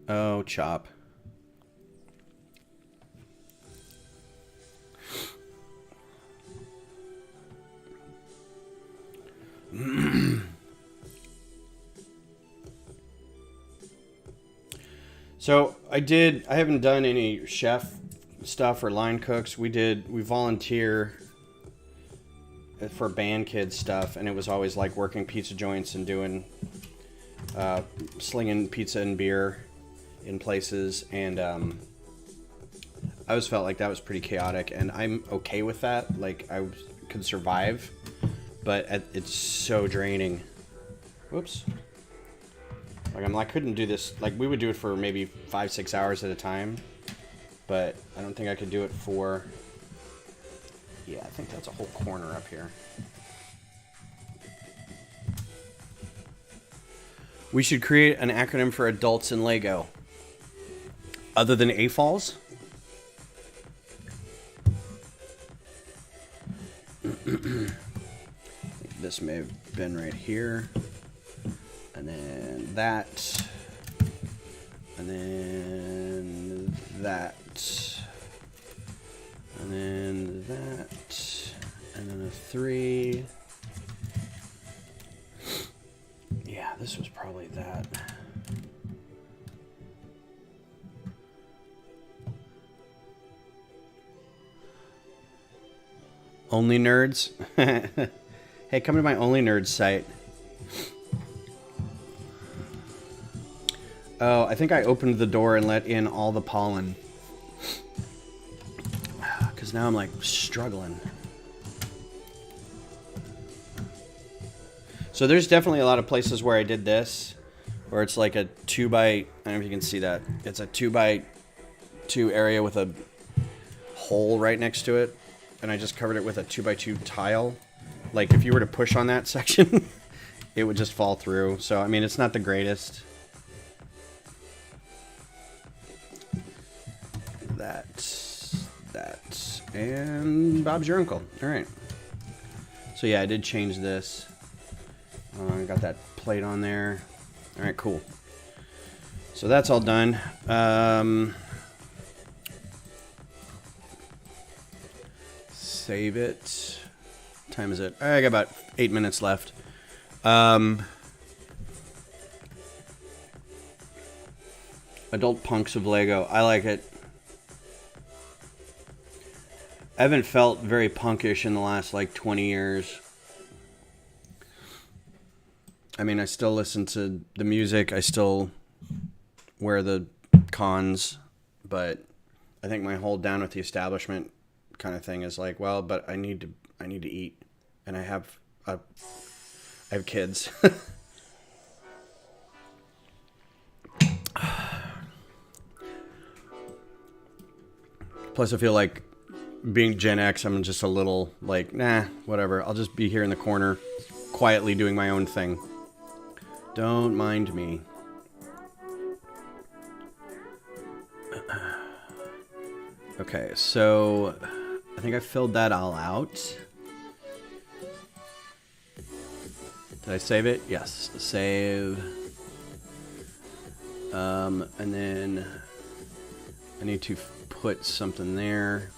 [SPEAKER 1] Oh, chop. So I haven't done any chef stuff or line cooks. We volunteer for band kids stuff, and it was always like working pizza joints and doing slinging pizza and beer in places, and I always felt like that was pretty chaotic, and I'm okay with that. Like, I could survive, but it's so draining. Whoops. Like, I couldn't do this. Like, we would do it for maybe 5-6 hours at a time, but I don't think I could do it for... Yeah, I think that's a whole corner up here. We should create an acronym for adults in Lego. Other than AFOLs? This may have been right here. And then that. And then that. And then that. And then a 3. Yeah, this was probably that. Only Nerds? Hey, come to my Only Nerds site. Oh, I think I opened the door and let in all the pollen. Because now I'm like struggling. So there's definitely a lot of places where I did this, where it's like a 2x, I don't know if you can see that. It's a 2x2 area with a hole right next to it. And I just covered it with a 2x2 tile. Like, if you were to push on that section, it would just fall through. So, I mean, it's not the greatest. That, and Bob's your uncle. All right. So, yeah, I did change this. I got that plate on there. All right, cool. So that's all done. Save it. What time is it? I got about 8 minutes left. Adult punks of Lego. I like it. I haven't felt very punkish in the last like 20 years. I mean, I still listen to the music. I still wear the cons, but I think my whole down with the establishment kind of thing is like, well, but I need to eat, and I have kids. Plus, I feel like being Gen X, I'm just a little like, nah, whatever. I'll just be here in the corner, quietly doing my own thing. Don't mind me. Okay, so I think I filled that all out. Did I save it? Yes, save. And then I need to put something there.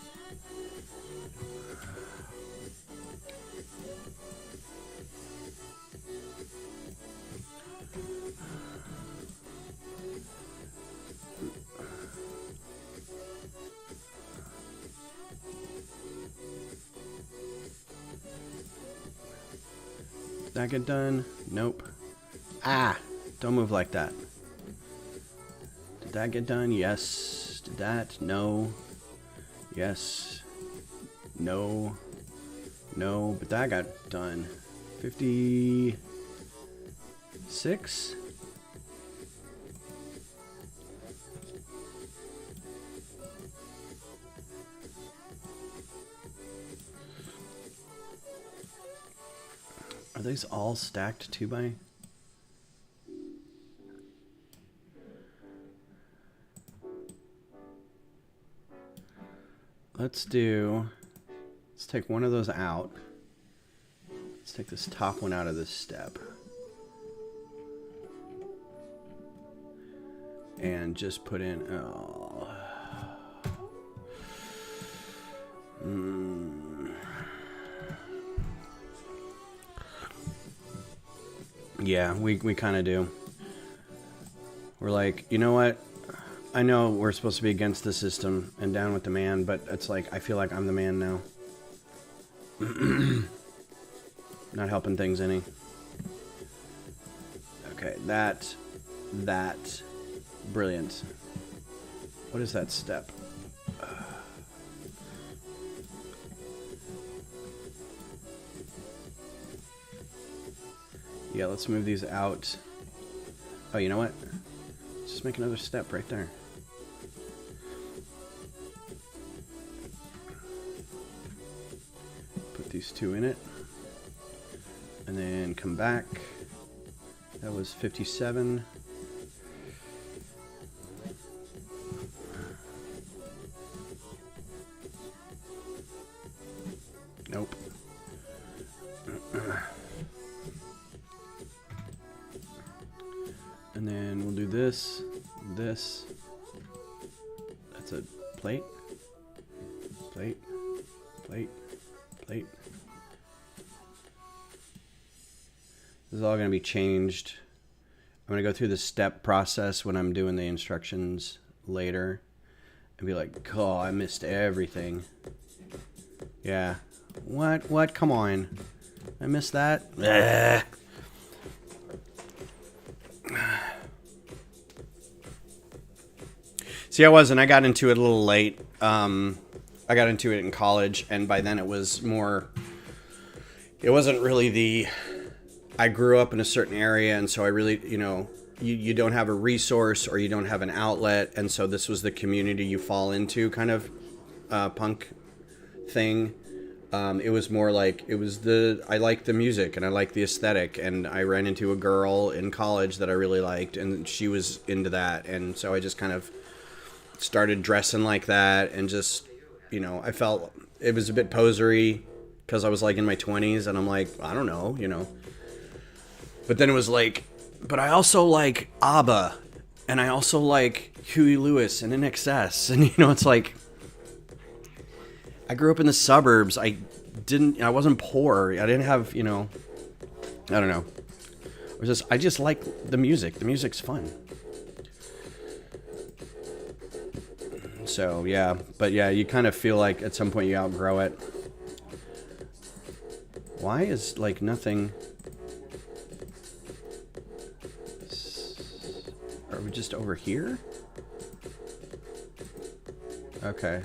[SPEAKER 1] Did that get done? Nope. Ah! Don't move like that. Did that get done? Yes. Did that? No. Yes. No. No. But that got done. 56? Are these all stacked 2x? Let's take one of those out. Let's take this top one out of this step. And just put in, Yeah, we kind of do. We're like, you know what? I know we're supposed to be against the system and down with the man, but it's like, I feel like I'm the man now. Not helping things any. Okay, that, brilliant. What is that step? Yeah, let's move these out. Oh, you know what? Let's just make another step right there. Put these two in it. And then come back. That was 57. Nope. And then we'll do this. That's a plate. Plate. This is all going to be changed. I'm going to go through the step process when I'm doing the instructions later and be like, oh, I missed everything. Yeah. What? Come on. I missed that? Ugh. See, I got into it a little late. I got into it in college, and by then it wasn't really I grew up in a certain area, and so I really, you don't have a resource or you don't have an outlet, and so this was the community you fall into kind of punk thing. It was more like I liked the music and I liked the aesthetic, and I ran into a girl in college that I really liked, and she was into that, and so I just kind of started dressing like that, and just, I felt it was a bit posery because I was like in my 20s, and I'm like, I don't know. But then it was like, but I also like ABBA, and I also like Huey Lewis and INXS, and it's like, I grew up in the suburbs. I wasn't poor. I didn't have, I don't know. I just like the music. The music's fun. So, yeah. But yeah, you kind of feel like at some point you outgrow it. Why is like nothing... Are we just over here? Okay.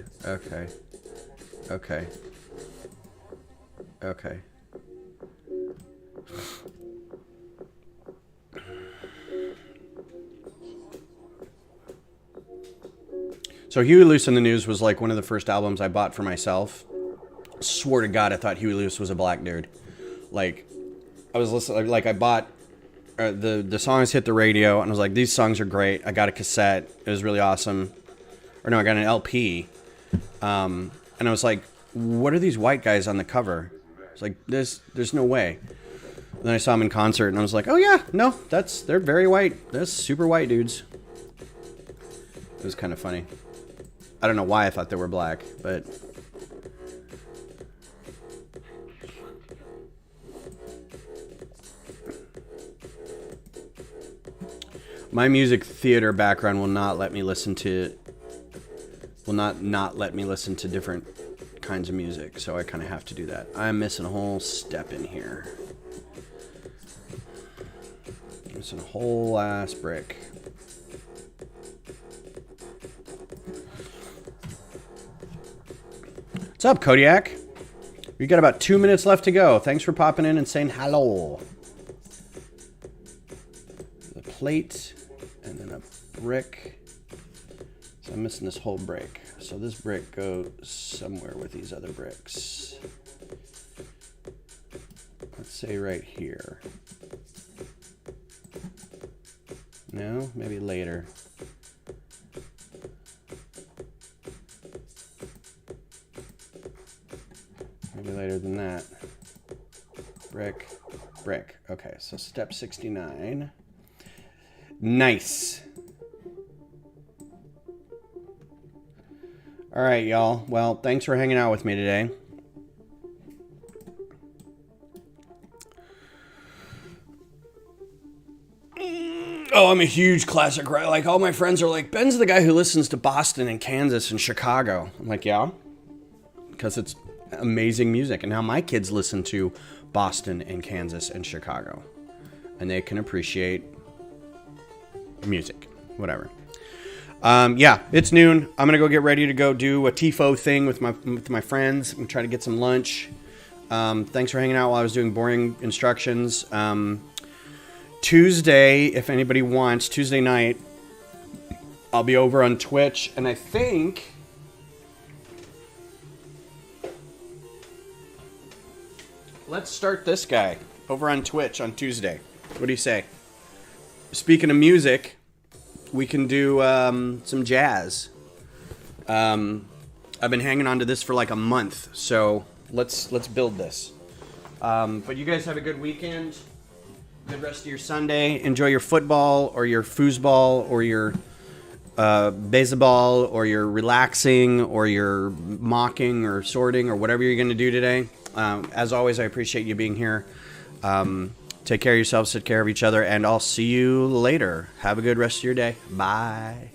[SPEAKER 1] So Huey Lewis in the News was like one of the first albums I bought for myself. Swear to God, I thought Huey Lewis was a black dude. Like, I was listening, like I bought the songs hit the radio, and I was like, these songs are great. I got a cassette. It was really awesome. Or no, I got an LP. And I was like, what are these white guys on the cover? It's like, there's no way. And then I saw them in concert, and I was like, oh yeah, no, they're very white. They're super white dudes. It was kind of funny. I don't know why I thought they were black, but... My music theater background will not let me listen to... Will not let me listen to different kinds of music, so I kind of have to do that. I'm missing a whole step in here. Missing a whole ass brick. What's up, Kodiak? We got about 2 minutes left to go. Thanks for popping in and saying hello. The plate, and then a brick. So I'm missing this whole brick. So this brick goes somewhere with these other bricks. Let's say right here. No, maybe later. Maybe later than that. Brick, brick. Okay, so step 69. Nice. All right, y'all. Well, thanks for hanging out with me today. Oh, I'm a huge classic rock. Like, all my friends are like, Ben's the guy who listens to Boston and Kansas and Chicago. I'm like, yeah, because it's amazing music. And now my kids listen to Boston and Kansas and Chicago, and they can appreciate music, whatever. Yeah, it's noon. I'm gonna go get ready to go do a TIFO thing with my friends and try to get some lunch. Thanks for hanging out while I was doing boring instructions. Tuesday, if anybody wants, Tuesday night, I'll be over on Twitch, and I think let's start this guy over on Twitch on Tuesday. What do you say? Speaking of music, we can do some jazz. I've been hanging on to this for like a month, so let's build this. But you guys have a good weekend. Good rest of your Sunday. Enjoy your football or your foosball or your baseball or your relaxing or your mocking or sorting or whatever you're going to do today. As always, I appreciate you being here. Take care of yourselves, take care of each other, and I'll see you later. Have a good rest of your day. Bye.